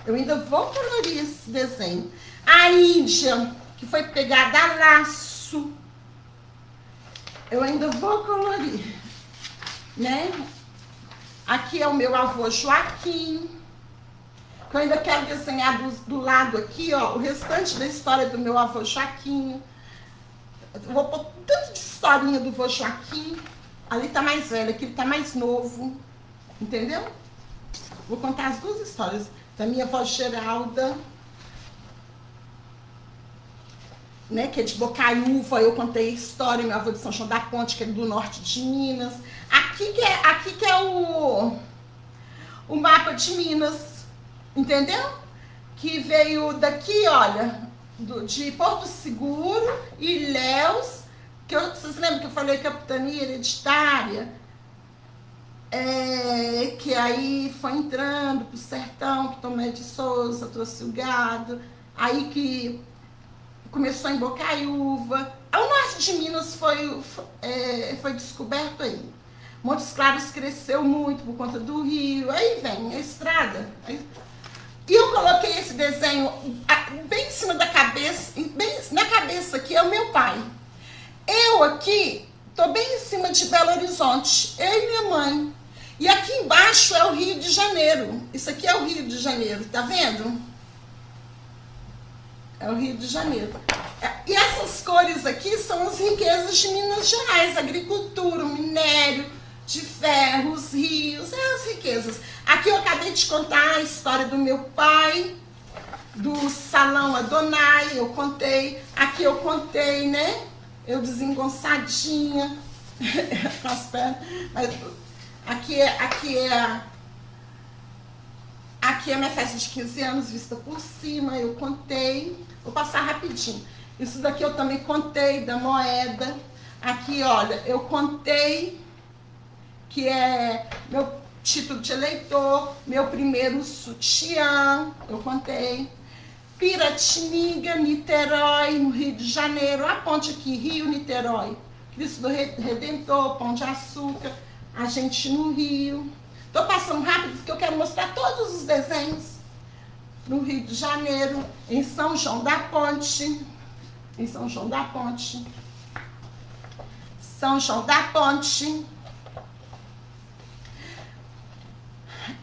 Eu ainda vou colorir esse desenho. A Índia, que foi pegada a laço, eu ainda vou colorir, né? Aqui é o meu avô Joaquim, que eu ainda quero desenhar do lado aqui, ó, o restante da história do meu avô Joaquim. Eu vou pôr tanto de historinha do avô Joaquim. Ali tá mais velho, aqui ele tá mais novo, entendeu? Vou contar as duas histórias. Da minha avó Geralda, né, que é de Bocaiúva, eu contei a história, meu avô de São João da Ponte, que é do norte de Minas. Aqui que é o mapa de Minas, entendeu? Que veio daqui, olha, de Porto Seguro, Ilhéus, vocês lembram que eu falei capitania hereditária? Que aí foi entrando pro sertão, que Tomé de Souza trouxe o gado, aí que começou em Bocaiúva. O norte de Minas foi descoberto aí. Montes Claros cresceu muito por conta do rio, aí vem a estrada. E eu coloquei esse desenho bem em cima da cabeça, bem na cabeça aqui é o meu pai. Eu aqui tô bem em cima de Belo Horizonte, eu e minha mãe. E aqui embaixo é o Rio de Janeiro. Isso aqui é o Rio de Janeiro, tá vendo? É o Rio de Janeiro. E essas cores aqui são as riquezas de Minas Gerais. Agricultura, minério de ferro, os rios, as riquezas. Aqui eu acabei de contar a história do meu pai, do Salão Adonai, eu contei. Aqui eu contei, né? Eu desengonçadinha, com as pernas. Aqui é a minha festa de 15 anos, vista por cima, eu contei. Vou passar rapidinho. Isso daqui eu também contei, da moeda. Aqui, olha, eu contei que é meu título de eleitor, meu primeiro sutiã, eu contei. Piratininga, Niterói, no Rio de Janeiro, a ponte aqui, Rio, Niterói. Cristo do Redentor, Pão de Açúcar, a gente no Rio. Tô passando rápido porque eu quero mostrar todos os desenhos no Rio de Janeiro, em São João da Ponte. Em São João da Ponte. São João da Ponte.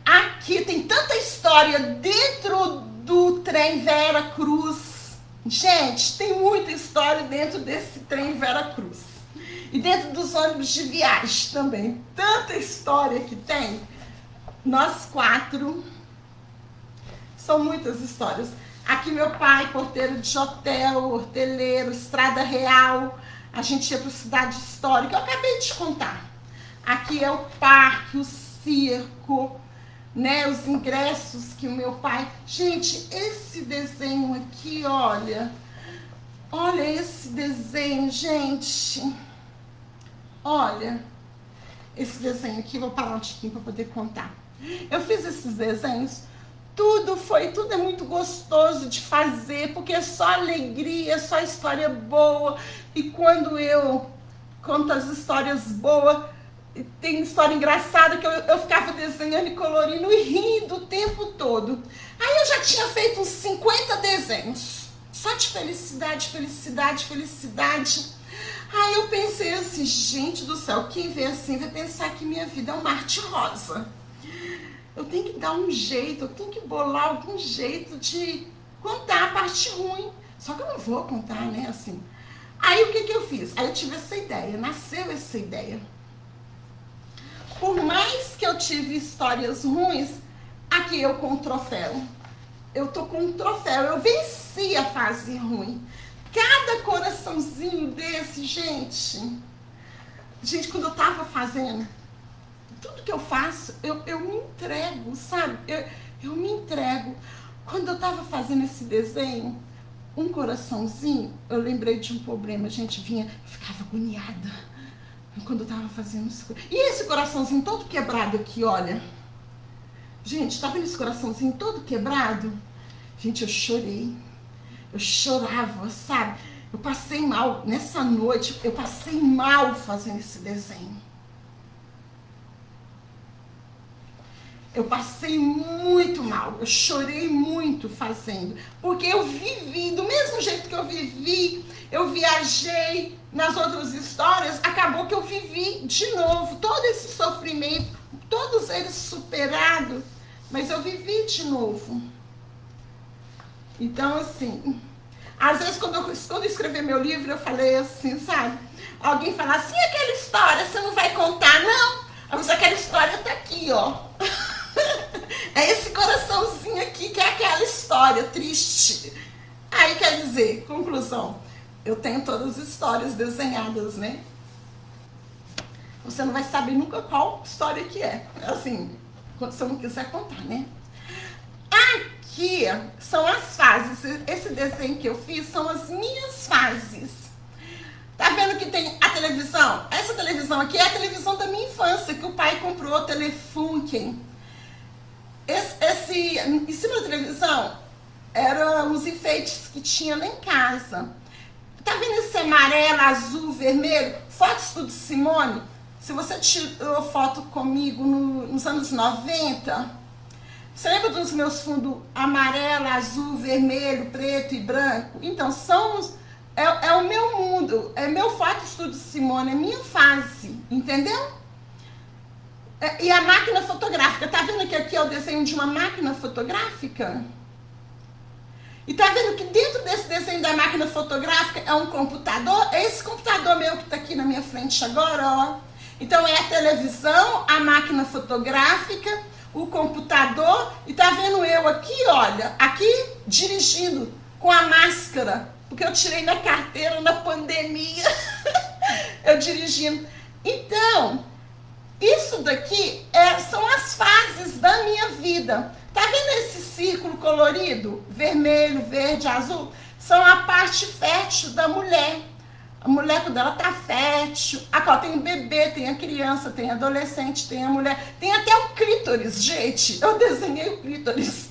Aqui tem tanta história dentro do trem Vera Cruz. Gente, tem muita história dentro desse trem Vera Cruz. E dentro dos ônibus de viagem também. Tanta história que tem. Nós quatro. São muitas histórias. Aqui meu pai, porteiro de hotel, horteleiro, Estrada Real. A gente ia para a cidade histórica. Eu acabei de contar. Aqui é o parque, o circo, né? Os ingressos que o meu pai... Gente, esse desenho aqui, olha. Olha esse desenho, gente. Olha. Esse desenho aqui, vou parar um tiquinho para poder contar. Eu fiz esses desenhos, tudo é muito gostoso de fazer, porque é só alegria, é só história boa. E quando eu conto as histórias boas, tem história engraçada que eu ficava desenhando e colorindo e rindo o tempo todo. Aí eu já tinha feito uns 50 desenhos, só de felicidade, felicidade, felicidade. Aí eu pensei assim, gente do céu, quem vê assim vai pensar que minha vida é um mar de rosa. Eu tenho que dar um jeito, eu tenho que bolar algum jeito de contar a parte ruim. Só que eu não vou contar, né, assim. Aí o que eu fiz? Aí eu tive essa ideia, nasceu essa ideia. Por mais que eu tive histórias ruins, aqui eu com um troféu. Eu tô com um troféu, eu venci a fase ruim. Cada coraçãozinho desse, gente, quando eu tava fazendo, tudo que eu faço, eu me entrego, sabe? Eu me entrego. Quando eu tava fazendo esse desenho, um coraçãozinho, eu lembrei de um problema, gente, eu ficava agoniada quando eu tava fazendo isso. E esse coraçãozinho todo quebrado aqui, olha. Gente, tá vendo esse coraçãozinho todo quebrado? Gente, eu chorei. Eu chorava, sabe? Eu passei mal. Nessa noite, eu passei mal fazendo esse desenho. Eu passei muito mal. Eu chorei muito fazendo. Porque eu vivi, do mesmo jeito que eu vivi, eu viajei nas outras histórias, acabou que eu vivi de novo todo esse sofrimento, todos eles superados, mas eu vivi de novo. Então, assim, às vezes quando eu escrevi meu livro, eu falei assim, sabe? Alguém fala assim, aquela história, você não vai contar, não? Mas aquela história tá aqui, ó. É esse coraçãozinho aqui que é aquela história triste. Aí, quer dizer, conclusão, eu tenho todas as histórias desenhadas, né? Você não vai saber nunca qual história que é. Assim, quando você não quiser contar, né? Aqui são as fases. Esse desenho que eu fiz são as minhas fases. Tá vendo que tem a televisão? Essa televisão aqui é a televisão da minha infância, que o pai comprou, a Telefunken. Em cima da televisão, eram os enfeites que tinha lá em casa. Tá vendo esse amarelo, azul, vermelho? Foto Estúdio Simone. Se você tirou foto comigo nos anos 90, você lembra dos meus fundos amarelo, azul, vermelho, preto e branco? Então, é o meu mundo, é meu Foto Estúdio Simone, é minha fase, entendeu? E a máquina fotográfica, tá vendo que aqui é o desenho de uma máquina fotográfica? E tá vendo que dentro desse desenho da máquina fotográfica é um computador? É esse computador meu que tá aqui na minha frente agora, ó. Então é a televisão, a máquina fotográfica, o computador, e tá vendo eu aqui, olha, aqui dirigindo com a máscara, porque eu tirei minha carteira na pandemia, eu dirigindo. Então, isso daqui são as fases da minha vida. Tá vendo esse círculo colorido? Vermelho, verde, azul? São a parte fértil da mulher. A mulher, quando ela tá fértil. Aqui, ó, tem o bebê, tem a criança, tem a adolescente, tem a mulher. Tem até o clítoris, gente. Eu desenhei o clítoris.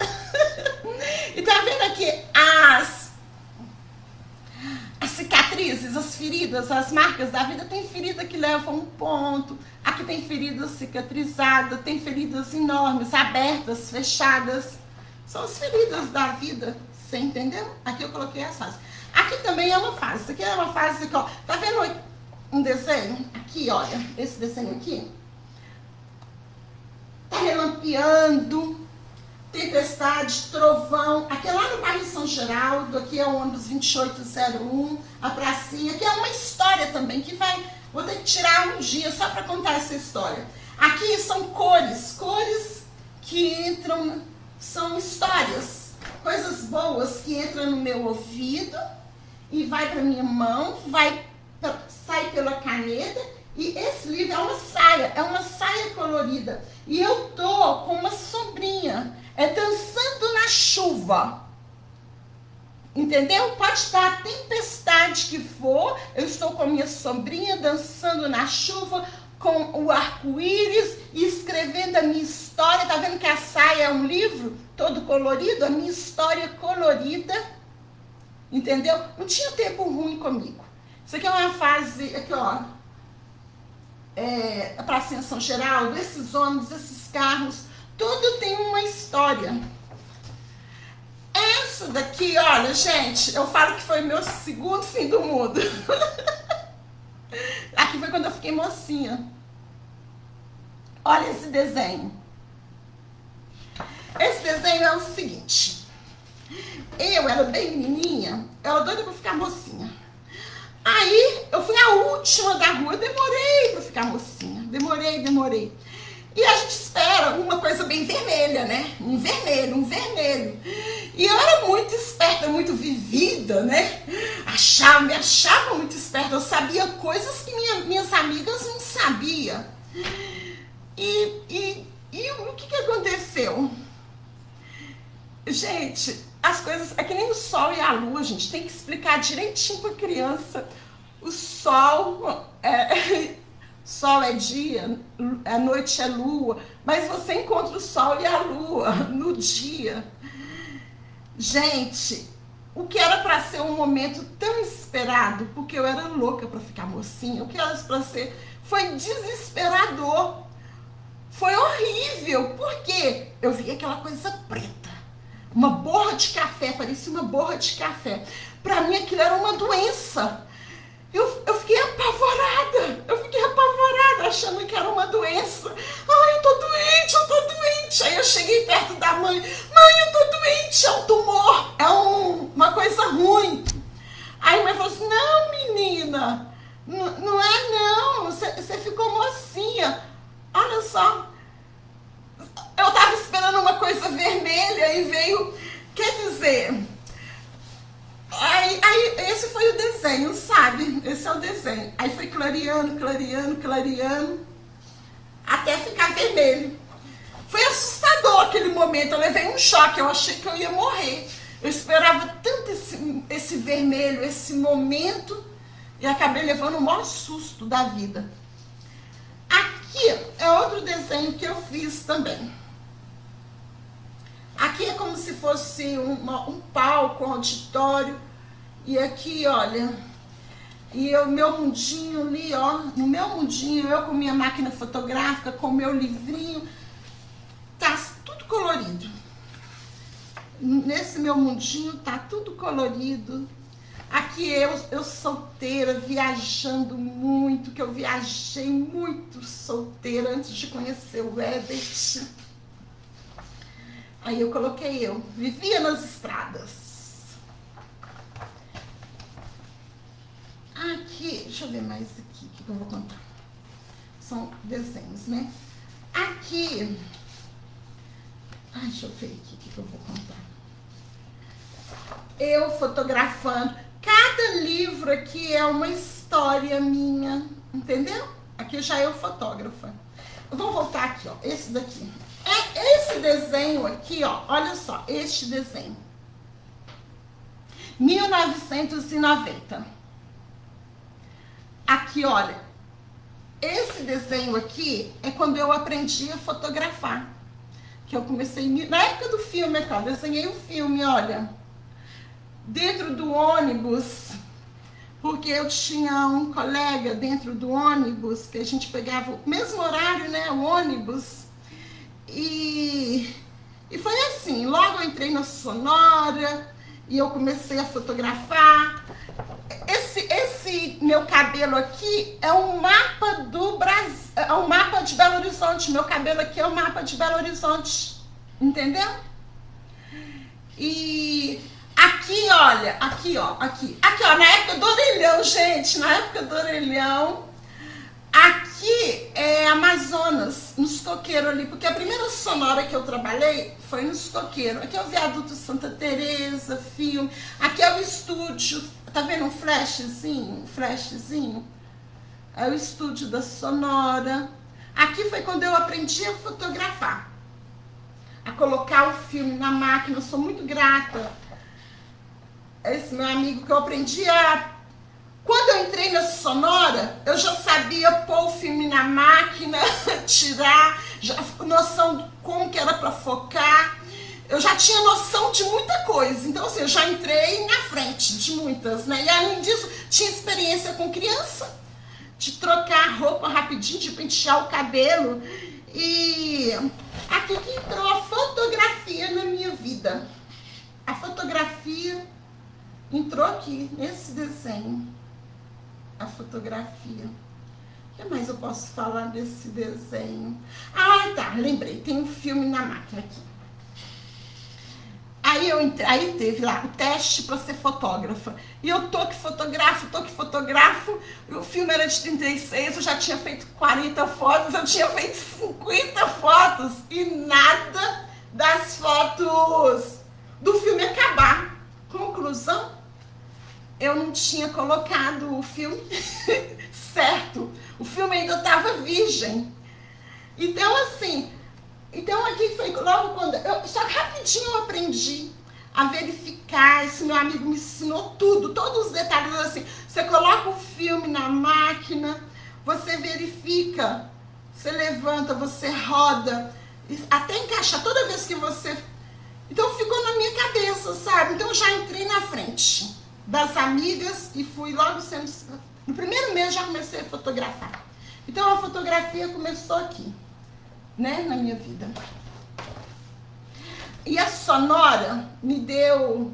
E tá vendo aqui as cicatrizes, as feridas, as marcas da vida? Tem ferida que leva um ponto. Aqui tem feridas cicatrizadas, tem feridas enormes, abertas, fechadas. São as feridas da vida, você entendeu? Aqui eu coloquei as fases. Aqui também é uma fase. Isso aqui é uma fase aqui, ó. Tá vendo um desenho? Aqui, olha, esse desenho aqui. Tá relampeando, tempestade, trovão. Aqui é lá no bairro São Geraldo, aqui é o ônibus 2801, a pracinha. Aqui é uma história também que vou ter que tirar um dia só para contar essa história. Aqui são cores que entram, são histórias, coisas boas que entram no meu ouvido e vai para minha mão, sai pela caneta. E esse livro é uma saia colorida. E eu tô com uma sombrinha, dançando na chuva. Entendeu? Pode estar a tempestade que for, eu estou com a minha sombrinha dançando na chuva, com o arco-íris e escrevendo a minha história. Tá vendo que a saia é um livro todo colorido? A minha história colorida, entendeu? Não tinha tempo ruim comigo. Isso aqui é uma fase, aqui ó, a pracinha São Geraldo, esses ônibus, esses carros, tudo tem uma história. Essa daqui, olha, gente, eu falo que foi meu segundo fim do mundo. Aqui foi quando eu fiquei mocinha. Olha esse desenho. Esse desenho é o seguinte. Eu era bem menininha, eu era doida pra ficar mocinha. Aí, eu fui a última da rua, demorei pra ficar mocinha. Demorei. E a gente espera uma coisa bem vermelha, né? Um vermelho. E eu era muito esperta, muito vivida, né? Me achava muito esperta. Eu sabia coisas que minhas amigas não sabiam. E o que aconteceu? Gente, as coisas... É que nem o sol e a lua, gente. Tem que explicar direitinho pra criança. O sol... Sol é dia, a noite é lua, mas você encontra o sol e a lua no dia. Gente, o que era para ser um momento tão esperado, porque eu era louca para ficar mocinha, o que era para ser, foi desesperador. Foi horrível, porque eu vi aquela coisa preta, uma borra de café, parecia uma borra de café. Para mim aquilo era uma doença. Eu fiquei apavorada, achando que era uma doença. Ai, eu tô doente. Aí eu cheguei perto da mãe, eu tô doente, é um tumor, é uma coisa ruim. Aí a mãe falou assim, não, menina, não é não, você ficou mocinha. Olha só, eu tava esperando uma coisa vermelha e veio, quer dizer... Aí esse foi o desenho, sabe? Esse é o desenho. Aí foi clareando, até ficar vermelho. Foi assustador aquele momento, eu levei um choque, eu achei que eu ia morrer. Eu esperava tanto esse vermelho, esse momento, e acabei levando o maior susto da vida. Aqui é outro desenho que eu fiz também. Aqui é como se fosse um palco, um auditório. E aqui, olha, e o meu mundinho ali, ó. No meu mundinho, eu com minha máquina fotográfica, com meu livrinho. Tá tudo colorido. Nesse meu mundinho tá tudo colorido. Aqui eu solteira, viajando muito, que eu viajei muito solteira antes de conhecer o Herbert. Aí eu coloquei vivia nas estradas. Aqui, deixa eu ver mais aqui, o que eu vou contar. São desenhos, né? Aqui, deixa eu ver aqui o que eu vou contar. Eu fotografando. Cada livro aqui é uma história minha, entendeu? Aqui já eu fotógrafa. Eu vou voltar aqui, ó, esse daqui. Esse desenho aqui, ó, olha só, este desenho. 1990. Aqui, olha, esse desenho aqui é quando eu aprendi a fotografar. Que eu comecei, na época do filme, aqui, ó, desenhei o filme, olha. Dentro do ônibus, porque eu tinha um colega dentro do ônibus, que a gente pegava o mesmo horário, né, o ônibus. E foi assim, logo eu entrei na Sonora e eu comecei a fotografar. Esse meu cabelo aqui é um mapa do Brasil, é um mapa de Belo Horizonte. Meu cabelo aqui é um mapa de Belo Horizonte, entendeu? E aqui, olha, aqui, ó, na época do orelhão, gente, na época do orelhão. Aqui é Amazonas, nos coqueiros ali, porque a primeira Sonora que eu trabalhei foi nos coqueiros. Aqui é o Viaduto Santa Teresa, filme. Aqui é o estúdio, tá vendo um flashzinho? É o estúdio da Sonora. Aqui foi quando eu aprendi a fotografar, a colocar o filme na máquina. Eu sou muito grata a esse meu amigo que eu aprendi a... Quando eu entrei na Sonora, eu já sabia pôr o filme na máquina, tirar, já noção de como que era para focar. Eu já tinha noção de muita coisa. Então, assim, eu já entrei na frente de muitas, né? E além disso, tinha experiência com criança, de trocar a roupa rapidinho, de pentear o cabelo. E aqui que entrou a fotografia na minha vida. A fotografia entrou aqui, nesse desenho. A fotografia. O que mais eu posso falar desse desenho? Tá, lembrei, tem um filme na máquina aqui. Aí teve lá o teste para ser fotógrafa. E eu tô que fotografo. O filme era de 36, eu já tinha feito 40 fotos, eu tinha feito 50 fotos e nada das fotos do filme acabar. Conclusão, eu não tinha colocado o filme certo. O filme ainda estava virgem. Então, assim, aqui foi logo quando... Só que rapidinho eu aprendi a verificar. Esse meu amigo me ensinou tudo, todos os detalhes, assim. Você coloca o filme na máquina, você verifica, você levanta, você roda, até encaixar toda vez que você... Então ficou na minha cabeça, sabe? Então eu já entrei na frente das amigas e fui logo sendo... No primeiro mês já comecei a fotografar. Então a fotografia começou aqui, né, na minha vida. E a Sonora me deu...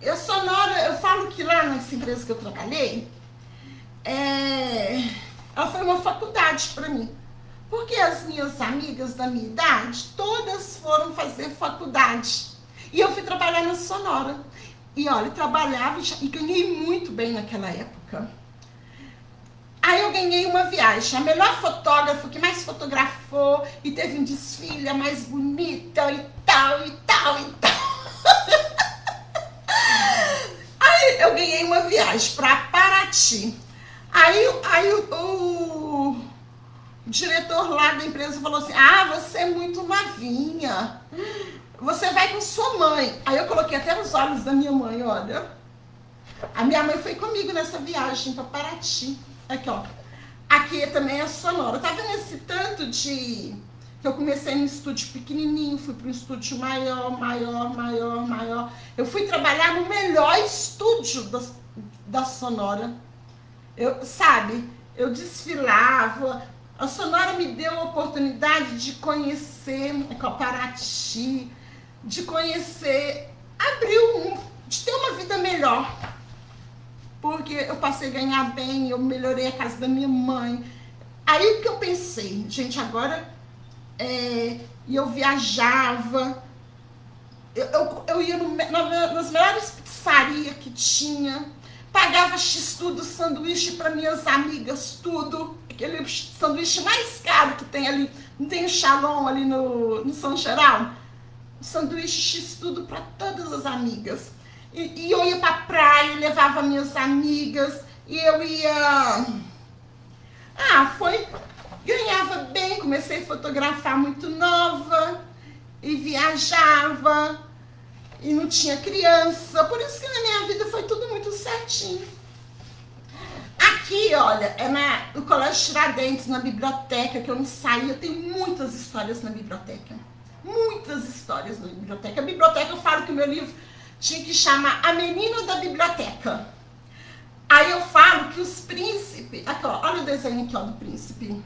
A Sonora, eu falo que lá nessa empresa que eu trabalhei, ela foi uma faculdade para mim. Porque as minhas amigas da minha idade, todas foram fazer faculdade. E eu fui trabalhar na Sonora. E olha, trabalhava e ganhei muito bem naquela época. Aí eu ganhei uma viagem. A melhor fotógrafa que mais fotografou e teve um desfile, a mais bonita e tal, e tal, e tal. Aí eu ganhei uma viagem para Paraty. Aí o diretor lá da empresa falou assim, ah, você é muito novinha, você vai com sua mãe. Aí eu coloquei até nos olhos da minha mãe, olha. A minha mãe foi comigo nessa viagem para Paraty. Aqui, ó. Aqui também é Sonora. Tá vendo esse tanto de... que eu comecei no estúdio pequenininho, fui para um estúdio maior, maior, maior, maior. Eu fui trabalhar no melhor estúdio da Sonora. Eu desfilava. A Sonora me deu a oportunidade de conhecer Paraty, de conhecer, de ter uma vida melhor. Porque eu passei a ganhar bem, eu melhorei a casa da minha mãe. Aí o que eu pensei, gente, agora, eu viajava, eu ia nas melhores pizzarias que tinha, pagava x-tudo, sanduíche para minhas amigas, tudo. Aquele sanduíche mais caro que tem ali, não tem o Shalom ali no São Geral? Sanduíche x-tudo para todas as amigas. E eu ia pra praia, levava minhas amigas, e eu ia... ganhava bem, comecei a fotografar muito nova, e viajava, e não tinha criança, por isso que na minha vida foi tudo muito certinho. Aqui, olha, no Colégio Tiradentes, na biblioteca, que eu não saía, eu tenho muitas histórias na biblioteca. Muitas histórias na biblioteca. A biblioteca, eu falo que o meu livro tinha que chamar A Menina da Biblioteca. Aí eu falo que os príncipes... Aqui, ó, olha o desenho aqui, ó, do príncipe.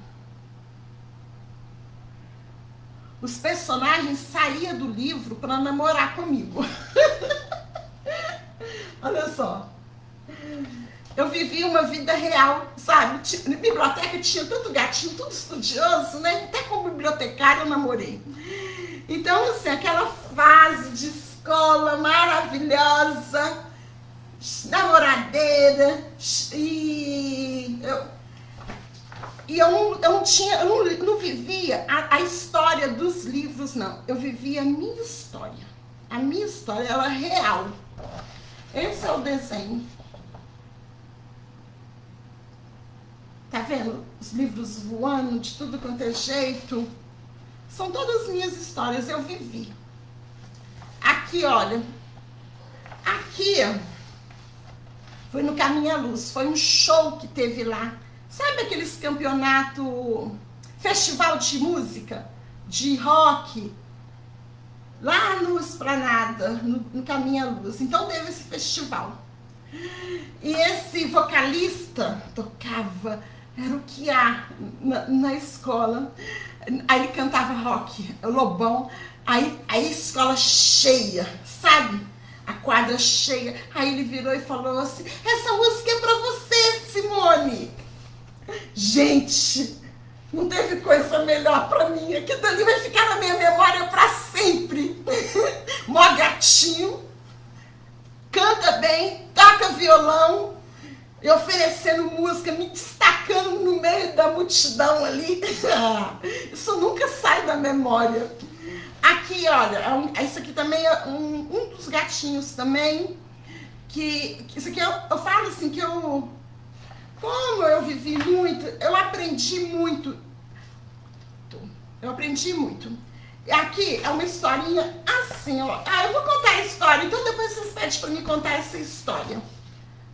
Os personagens saíam do livro para namorar comigo. Olha só. Eu vivi uma vida real, sabe? Na biblioteca tinha tanto gatinho, tudo estudioso, né? Até como bibliotecária eu namorei. Então, assim, aquela fase de escola maravilhosa, namoradeira, e eu não vivia a história dos livros, não. Eu vivia a minha história. A minha história era real. Esse é o desenho. Tá vendo? Os livros voando de tudo quanto é jeito. São todas minhas histórias, eu vivi. Aqui, olha. Aqui, foi no Caminho à Luz. Foi um show que teve lá. Sabe aqueles campeonato, festival de música, de rock? Lá no Esplanada, no Caminho à Luz. Então teve esse festival. E esse vocalista tocava... Era o que há na escola. Aí ele cantava rock, o Lobão. Aí a escola cheia, sabe? A quadra cheia. Aí ele virou e falou assim, essa música é pra você, Simone. Gente, não teve coisa melhor pra mim. Aquilo dali vai ficar na minha memória pra sempre. Mó gatinho. Canta bem, toca violão. E oferecendo música, me destacando no meio da multidão ali. Isso nunca sai da memória. Aqui, olha, isso aqui também é um dos gatinhos também. Isso aqui eu falo assim que como eu vivi muito, eu aprendi muito. Eu aprendi muito. Aqui é uma historinha assim, ó. Eu vou contar a história, então depois vocês pedem para me contar essa história.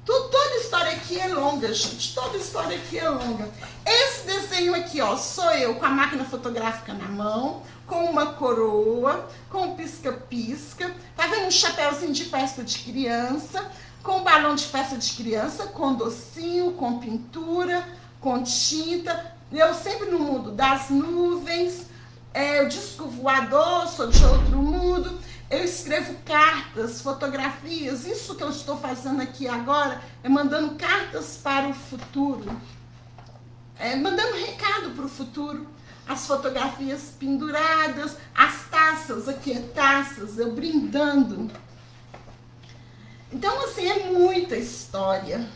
Toda história aqui é longa, gente. Toda história aqui é longa. Esse desenho aqui, ó, sou eu com a máquina fotográfica na mão, com uma coroa, com um pisca-pisca. Tá vendo um chapéuzinho de festa de criança, com um balão de festa de criança, com docinho, com pintura, com tinta. Eu sempre no mundo das nuvens. Eu disco voador, sou de outro mundo. Eu escrevo cartas, fotografias. Isso que eu estou fazendo aqui agora é mandando cartas para o futuro. Mandando recado para o futuro. As fotografias penduradas, as taças, aqui é taças, eu brindando. Então, assim, é muita história.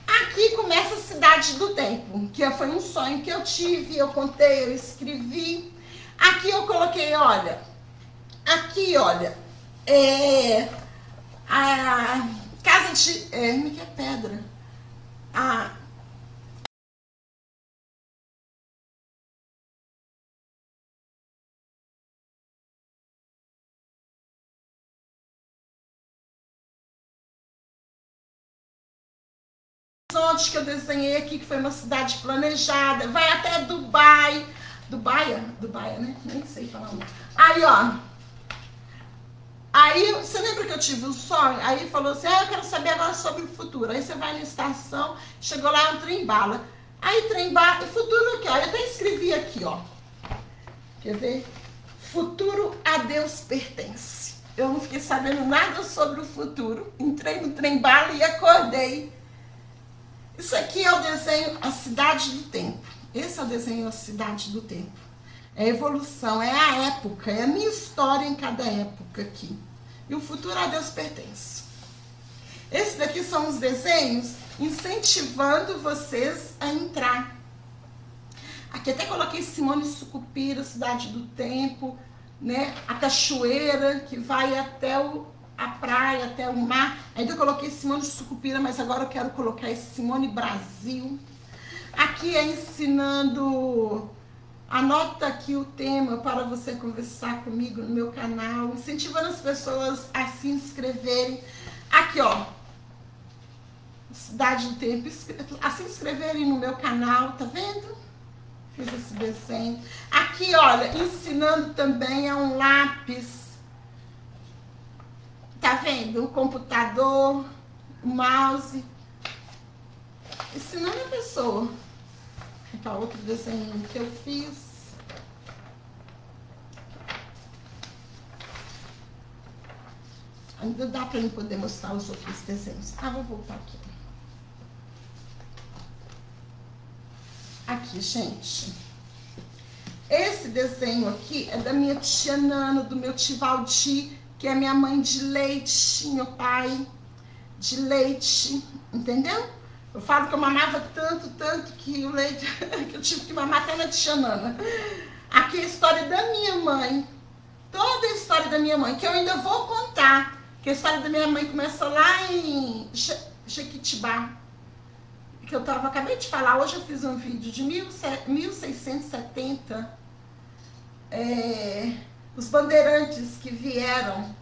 Aqui começa a Cidade do Tempo, que foi um sonho que eu tive, eu contei, eu escrevi. Aqui eu coloquei, olha... Aqui, olha, a casa de... como é que é pedra? Que eu desenhei aqui, que foi uma cidade planejada. Vai até Dubai. Dubai, né? Nem sei falar muito. Aí, ó. Aí, você lembra que eu tive um sonho? Aí falou assim, eu quero saber agora sobre o futuro. Aí você vai na estação, chegou lá, um trem-bala. Aí, trem-bala, futuro aqui, ó. Eu até escrevi aqui, ó. Quer ver? Futuro a Deus pertence. Eu não fiquei sabendo nada sobre o futuro. Entrei no trem-bala e acordei. Isso aqui é o desenho A Cidade do Tempo. Esse é o desenho A Cidade do Tempo. É a evolução, é a época, é a minha história em cada época aqui. E o futuro a Deus pertence. Esses daqui são os desenhos incentivando vocês a entrar. Aqui até coloquei Simone Sucupira, Cidade do Tempo, né? A cachoeira que vai até a praia, até o mar. Ainda eu coloquei Simone Sucupira, mas agora eu quero colocar esse Simone Brasil. Aqui é ensinando... Anota aqui o tema para você conversar comigo no meu canal, incentivando as pessoas a se inscreverem. Aqui, ó, Cidade do Tempo, a se inscreverem no meu canal, tá vendo? Fiz esse desenho. Aqui, olha, ensinando também a um lápis. Tá vendo? O computador, o mouse. Ensinando a pessoa. Aqui, ó, outro desenho que eu fiz. Ainda dá para eu poder mostrar os outros desenhos. Vou voltar aqui. Aqui, gente. Esse desenho aqui é da minha tia Nana, do meu tio Valdir, que é minha mãe de leite, meu pai de leite, entendeu? Eu falo que eu mamava tanto que o leite, que eu tive que mamar até na tia Nana. Aqui é a história da minha mãe. Toda a história da minha mãe, que eu ainda vou contar. Que a história da minha mãe começa lá em Jequitibá. Que eu acabei de falar, hoje eu fiz um vídeo de 1670. Os bandeirantes que vieram,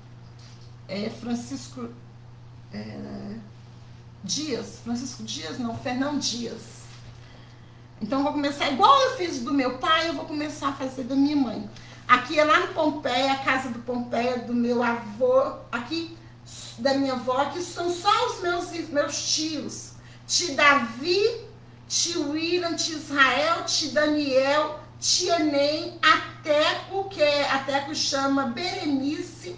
Francisco Dias, não, Fernão Dias. Então, eu vou começar, igual eu fiz do meu pai, eu vou começar a fazer da minha mãe. Aqui é lá no Pompeia, a casa do Pompeia, do meu avô, aqui da minha avó, aqui são só os meus tios. Tio Davi, tio William, tio Israel, tio Daniel, tia Nem, a Teco, que a Teco chama Berenice,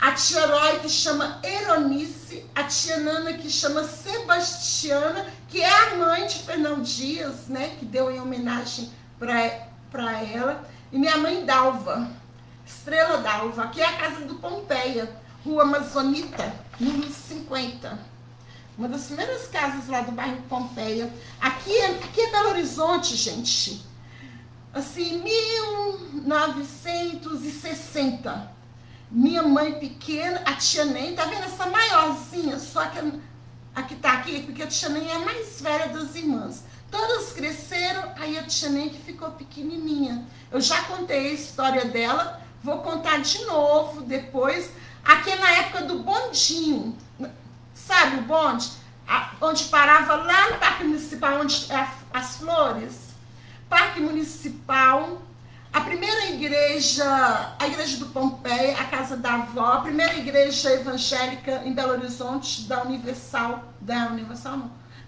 a tia Herói, que chama Eronice, a tia Nana, que chama Sebastiana, que é a mãe de Fernão Dias, né, que deu em homenagem para ela, e minha mãe Dalva, Estrela Dalva, que é a casa do Pompeia, Rua Amazonita, número 50. Uma das primeiras casas lá do bairro Pompeia. Aqui é Belo Horizonte, gente. Assim, 1960. Minha mãe pequena, a tia Nem, tá vendo essa maiorzinha? Só que a que tá aqui, porque a tia Nem é a mais velha das irmãs. Todas cresceram, aí a tia Nem que ficou pequenininha. Eu já contei a história dela, vou contar de novo depois. Aqui é na época do bondinho. Sabe o bonde? onde parava lá no Parque Municipal, onde é as flores. Parque Municipal, a primeira igreja, a igreja do Pompeia, a casa da avó, a primeira igreja evangélica em Belo Horizonte, da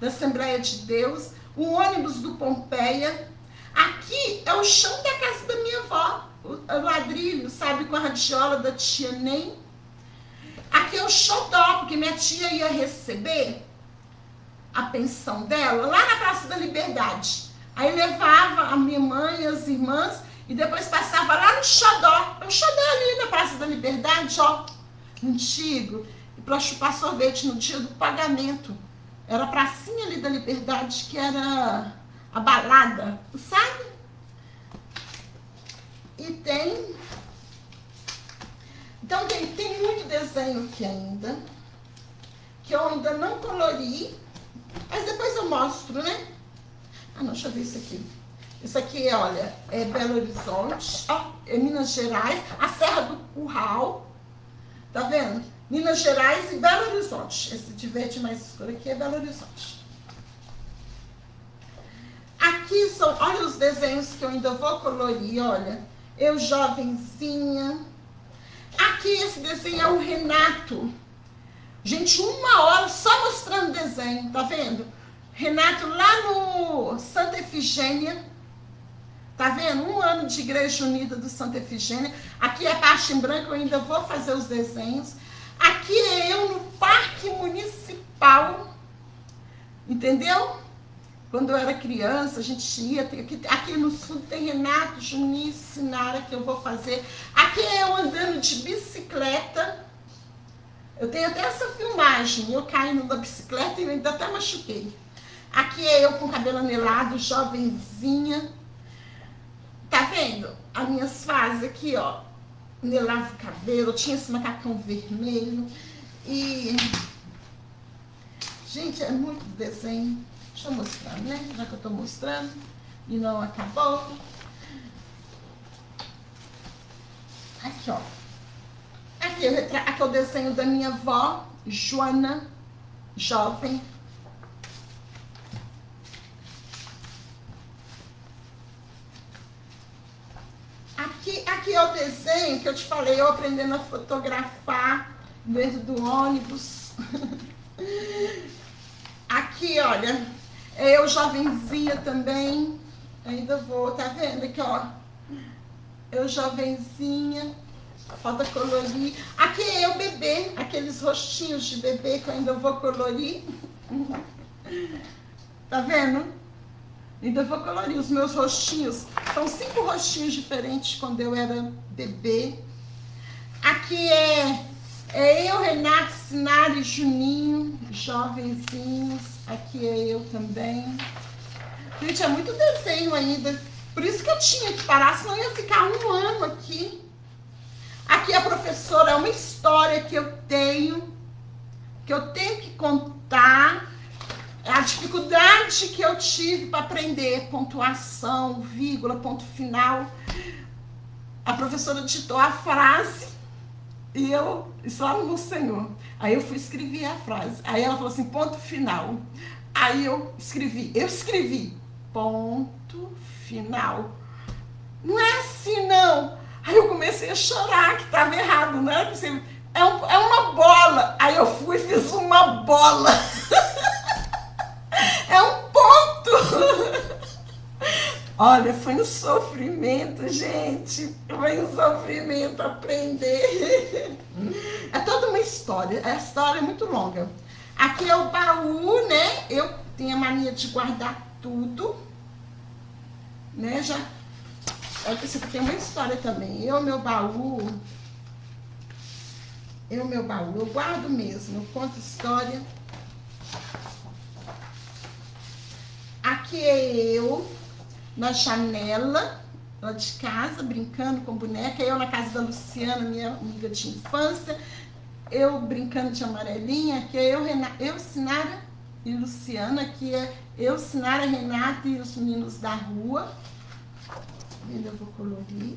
Assembleia de Deus, o ônibus do Pompeia. Aqui é o chão da casa da minha avó, o ladrilho, sabe, com a radiola da tia Nem. Aqui é o xodó, porque minha tia ia receber a pensão dela lá na Praça da Liberdade. Aí levava a minha mãe e as irmãs e depois passava lá no xodó. É o xodó ali na Praça da Liberdade, ó, antigo. E para chupar sorvete no dia do pagamento. Era a pracinha ali da Liberdade que era a balada, sabe? E tem... Então tem muito desenho aqui ainda, que eu ainda não colori, mas depois eu mostro, né? Ah, não, deixa eu ver isso aqui. Isso aqui, olha, é Belo Horizonte, ó, é Minas Gerais, a Serra do Curral, tá vendo? Minas Gerais e Belo Horizonte. Esse de verde mais escuro aqui é Belo Horizonte. Aqui são, olha os desenhos que eu ainda vou colorir, olha. Eu jovenzinha. Aqui esse desenho é o Renato. Gente, 1 hora só mostrando desenho, tá vendo? Renato lá no Santa Efigênia, tá vendo? 1 ano de Igreja Unida do Santa Efigênia. Aqui é a parte em branco, eu ainda vou fazer os desenhos. Aqui é eu no Parque Municipal, entendeu? Quando eu era criança, a gente ia, aqui no sul tem Renato, Juninho, Sinara, que eu vou fazer. Aqui é eu andando de bicicleta. Eu tenho até essa filmagem, eu caindo da bicicleta e eu ainda até machuquei. Aqui é eu com cabelo anelado, jovenzinha. Tá vendo? As minhas fases aqui, ó. Anelava o cabelo, tinha esse macacão vermelho. E... gente, é muito desenho. Deixa eu mostrar, né? Já que eu tô mostrando e não acabou. Aqui, ó. Aqui é o desenho da minha avó, Joana, jovem. Aqui é o desenho que eu te falei, eu aprendendo a fotografar dentro do ônibus. Aqui, olha, eu jovenzinha também, ainda vou, tá vendo aqui, ó, eu jovenzinha, falta colorir. Aqui é eu bebê, aqueles rostinhos de bebê que eu ainda vou colorir, tá vendo? Ainda vou colorir os meus rostinhos, são 5 rostinhos diferentes quando eu era bebê. Aqui é eu, Renato, Sinara e Juninho, jovenzinhos. Aqui é eu também. Gente, é muito desenho ainda. Por isso que eu tinha que parar, senão eu ia ficar 1 ano aqui. Aqui a professora, é uma história que eu tenho que contar. A dificuldade que eu tive para aprender pontuação, vírgula, ponto final. A professora ditou a frase e eu, isso lá no Senhor. Aí eu fui escrever a frase. Aí ela falou assim, ponto final. Aí eu escrevi, ponto final. Não é assim, não. Aí eu comecei a chorar, que estava errado, não era possível. É uma bola. Aí eu fui e fiz uma bola. É um ponto. Olha, foi um sofrimento, gente. Foi um sofrimento aprender. É toda uma história. A história é muito longa. Aqui é o baú, né? Eu tenho a mania de guardar tudo. Né? Já. Isso aqui tem uma história também. Meu baú. Eu guardo mesmo. Eu conto história. Aqui é eu na janela lá de casa, brincando com boneca. Eu na casa da Luciana, minha amiga de infância. Eu brincando de amarelinha. Aqui é eu, Sinara e Luciana. Aqui é eu, Sinara, Renata e os meninos da rua. Eu vou colorir.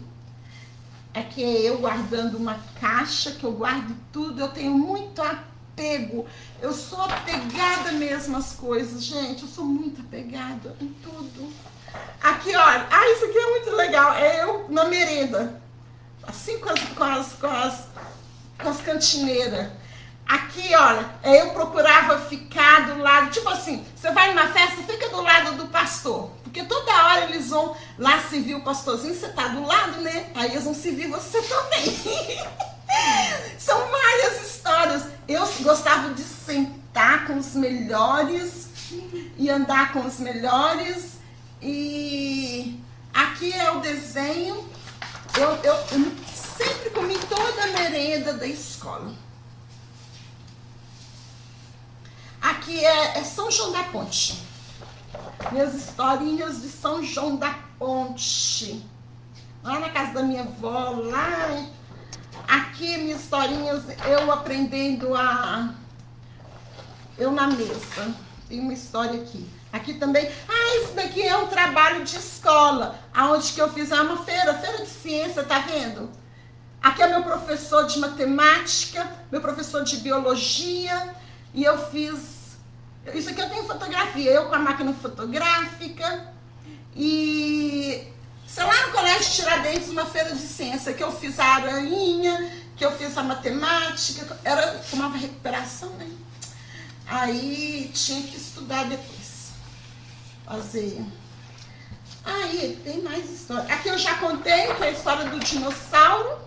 Aqui é eu guardando uma caixa, que eu guardo tudo. Eu tenho muito apego. Eu sou apegada mesmo às coisas, gente. Eu sou muito apegada em tudo. Aqui, olha. Ah, isso aqui é muito legal. É eu na merenda. Assim com as cantineiras. Aqui, olha, eu procurava ficar do lado, tipo assim, você vai numa festa, fica do lado do pastor. Porque toda hora eles vão lá servir o pastorzinho, você tá do lado, né? Aí eles vão servir você também. São várias histórias. Eu gostava de sentar com os melhores e andar com os melhores. E aqui é o desenho. Eu sempre comi toda a merenda da escola. Aqui é São João da Ponte. Minhas historinhas de São João da Ponte. Lá na casa da minha avó, lá. Aqui minhas historinhas, eu aprendendo eu na mesa. Tem uma história aqui. Aqui também. Ah, isso daqui é um trabalho de escola. Aonde que eu fiz uma feira de ciência, tá vendo? Aqui é meu professor de matemática, meu professor de biologia. E eu fiz... Isso aqui eu tenho fotografia. Eu com a máquina fotográfica. E... sei lá, no Colégio Tiradentes, uma feira de ciência, que eu fiz a aranha, que eu fiz a matemática. Tomava recuperação, né? Aí tinha que estudar depois. Fazer... Aí tem mais história. Aqui eu já contei, que é a história do dinossauro.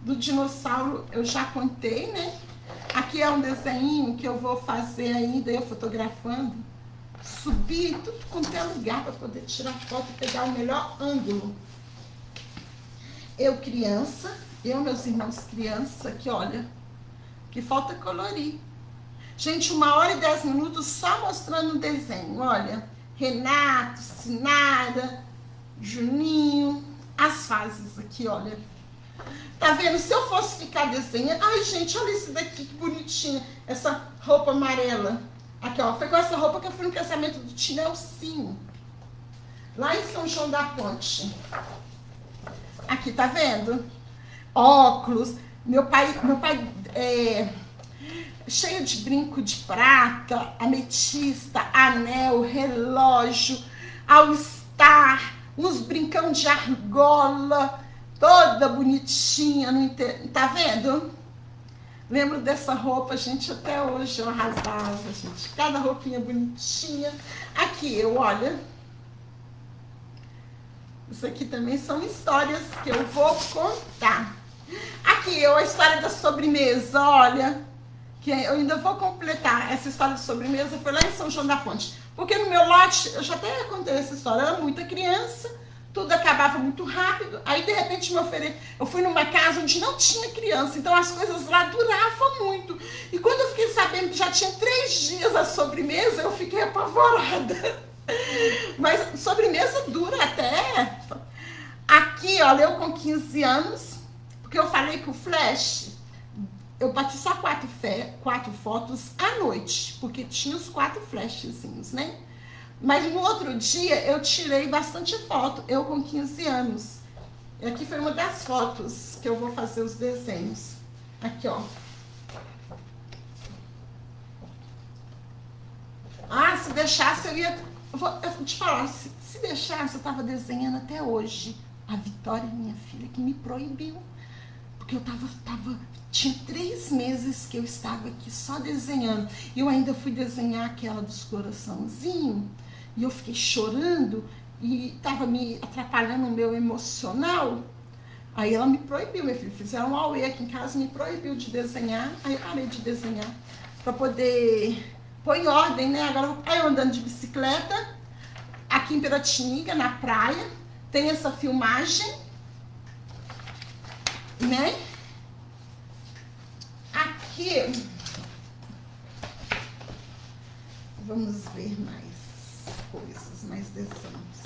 Do dinossauro eu já contei, né? Aqui é um desenho que eu vou fazer ainda, eu fotografando. Subir tudo quanto é lugar para poder tirar foto e pegar o melhor ângulo. Eu criança, meus irmãos criança, que olha, que falta colorir. Gente, 1h10 só mostrando o desenho, olha. Renato, Sinara, Juninho, as fases aqui, olha. Tá vendo? Se eu fosse ficar desenhando... Ai, gente, olha isso daqui, que bonitinha. Essa roupa amarela. Aqui, ó. Foi com essa roupa que eu fui no casamento do Tinelcinho. Lá em São João da Ponte. Aqui, tá vendo? Óculos. Meu pai cheio de brinco de prata, ametista, anel, relógio, all-star, uns brincão de argola, toda bonitinha, tá vendo? Lembro dessa roupa, gente, até hoje eu arrasava, gente. Cada roupinha bonitinha. Aqui, olha. Isso aqui também são histórias que eu vou contar. Aqui, a história da sobremesa, olha. Que eu ainda vou completar essa história de sobremesa. Foi lá em São João da Ponte. Porque no meu lote, eu já até contei essa história, era muita criança. Tudo acabava muito rápido. Aí, de repente, eu fui numa casa onde não tinha criança. Então, as coisas lá duravam muito. E quando eu fiquei sabendo que já tinha 3 dias a sobremesa, eu fiquei apavorada. Mas sobremesa dura até... Aqui, olha, eu com 15 anos, porque eu falei que o flash, eu bati só 4 fotos à noite, porque tinha os 4 flashzinhos, né? Mas no outro dia eu tirei bastante foto, eu com 15 anos. E aqui foi uma das fotos que eu vou fazer os desenhos. Aqui, ó. Ah, se deixasse eu ia... Eu vou te falar, se deixasse eu tava desenhando até hoje. A Vitória, minha filha, que me proibiu. Porque eu tinha 3 meses que eu estava aqui só desenhando. E eu ainda fui desenhar aquela dos coraçãozinhos. E eu fiquei chorando e estava me atrapalhando o meu emocional. Aí ela me proibiu, minha filha. Fizeram um auê aqui em casa, me proibiu de desenhar. Aí eu parei de desenhar para poder pôr em ordem, né? Agora eu andando de bicicleta, aqui em Piratininga, na praia. Tem essa filmagem, né? Aqui, vamos ver mais coisas, mais desenhos.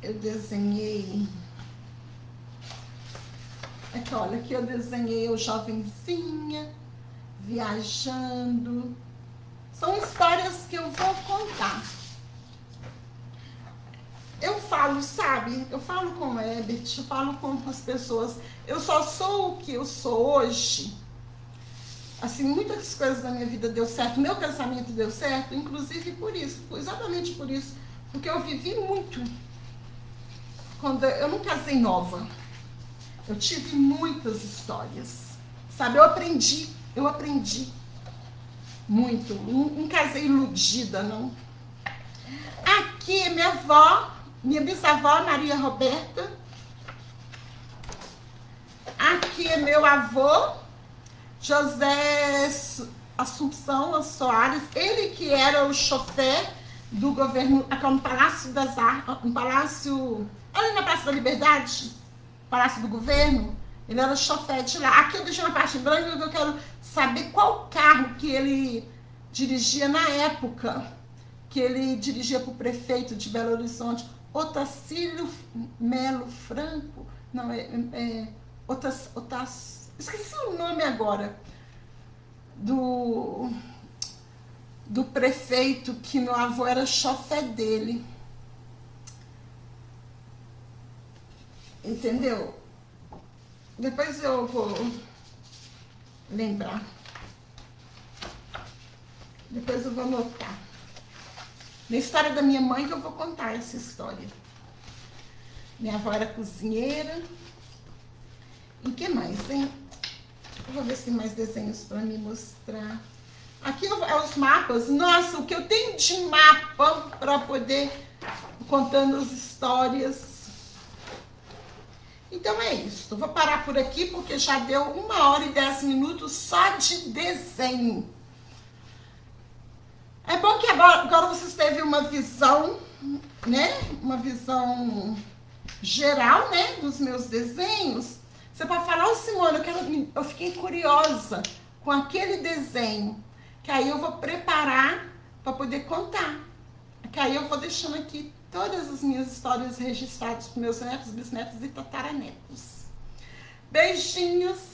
Eu desenhei... Aqui, olha, aqui eu desenhei eu jovenzinha, viajando. São histórias que eu vou contar. Eu falo, sabe? Eu falo com o Herbert, eu falo com as pessoas. Eu só sou o que eu sou hoje. Assim, muitas coisas da minha vida deu certo. Meu casamento deu certo, inclusive por isso. Exatamente por isso. Porque eu vivi muito. Quando eu não casei nova. Eu tive muitas histórias. Sabe? Eu aprendi muito. Não casei iludida, não. Aqui é minha avó, minha bisavó, Maria Roberta. Aqui é meu avô, José Assunção Soares. Ele que era o chofer do governo, aqui no Palácio das Artes, no Palácio, ali na Praça da Liberdade, Palácio do Governo. Ele era o chofer de lá. Aqui eu deixei uma parte branca porque eu quero saber qual carro que ele dirigia na época que ele dirigia para o prefeito de Belo Horizonte, Otacílio Melo Franco. Não, esqueci o nome agora. Do prefeito que meu avô era chofer dele. Entendeu? Depois eu vou lembrar. Depois eu vou anotar. Na história da minha mãe que eu vou contar essa história. Minha avó era cozinheira. E o que mais, hein? Eu vou ver se tem mais desenhos para me mostrar. Aqui é os mapas. Nossa, o que eu tenho de mapa para poder contando as histórias. Então é isso. Eu vou parar por aqui porque já deu 1h10 só de desenho. É bom que agora vocês teve uma visão, né? Uma visão geral, né? Dos meus desenhos. Você pode falar, ô Simone, eu fiquei curiosa com aquele desenho. Que aí eu vou preparar para poder contar. Que aí eu vou deixando aqui todas as minhas histórias registradas para meus netos, bisnetos e tataranetos. Beijinhos.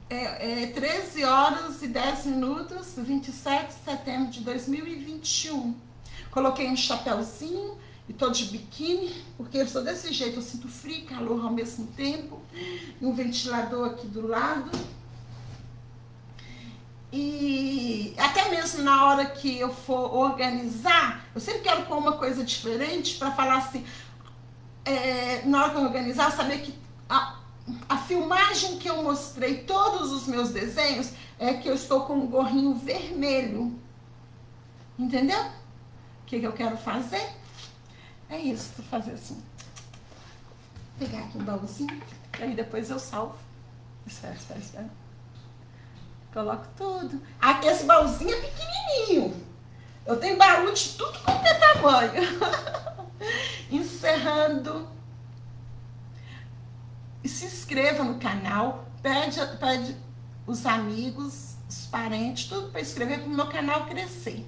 13h10, 27 de setembro de 2021. Coloquei um chapéuzinho e tô de biquíni, porque eu sou desse jeito, eu sinto frio e calor ao mesmo tempo. E um ventilador aqui do lado. E até mesmo na hora que eu for organizar, eu sempre quero pôr uma coisa diferente para falar assim, na hora que eu organizar, saber que a filmagem que eu mostrei, todos os meus desenhos, é que eu estou com um gorrinho vermelho. Entendeu? O que eu quero fazer? É isso, vou fazer assim. Vou pegar aqui um baúzinho, e aí depois eu salvo. Espera. Coloco tudo. Aqui esse baúzinho é pequenininho. Eu tenho baú de tudo quanto é tamanho. Encerrando. E se inscreva no canal. Pede os amigos, os parentes, tudo para inscrever para o meu canal crescer.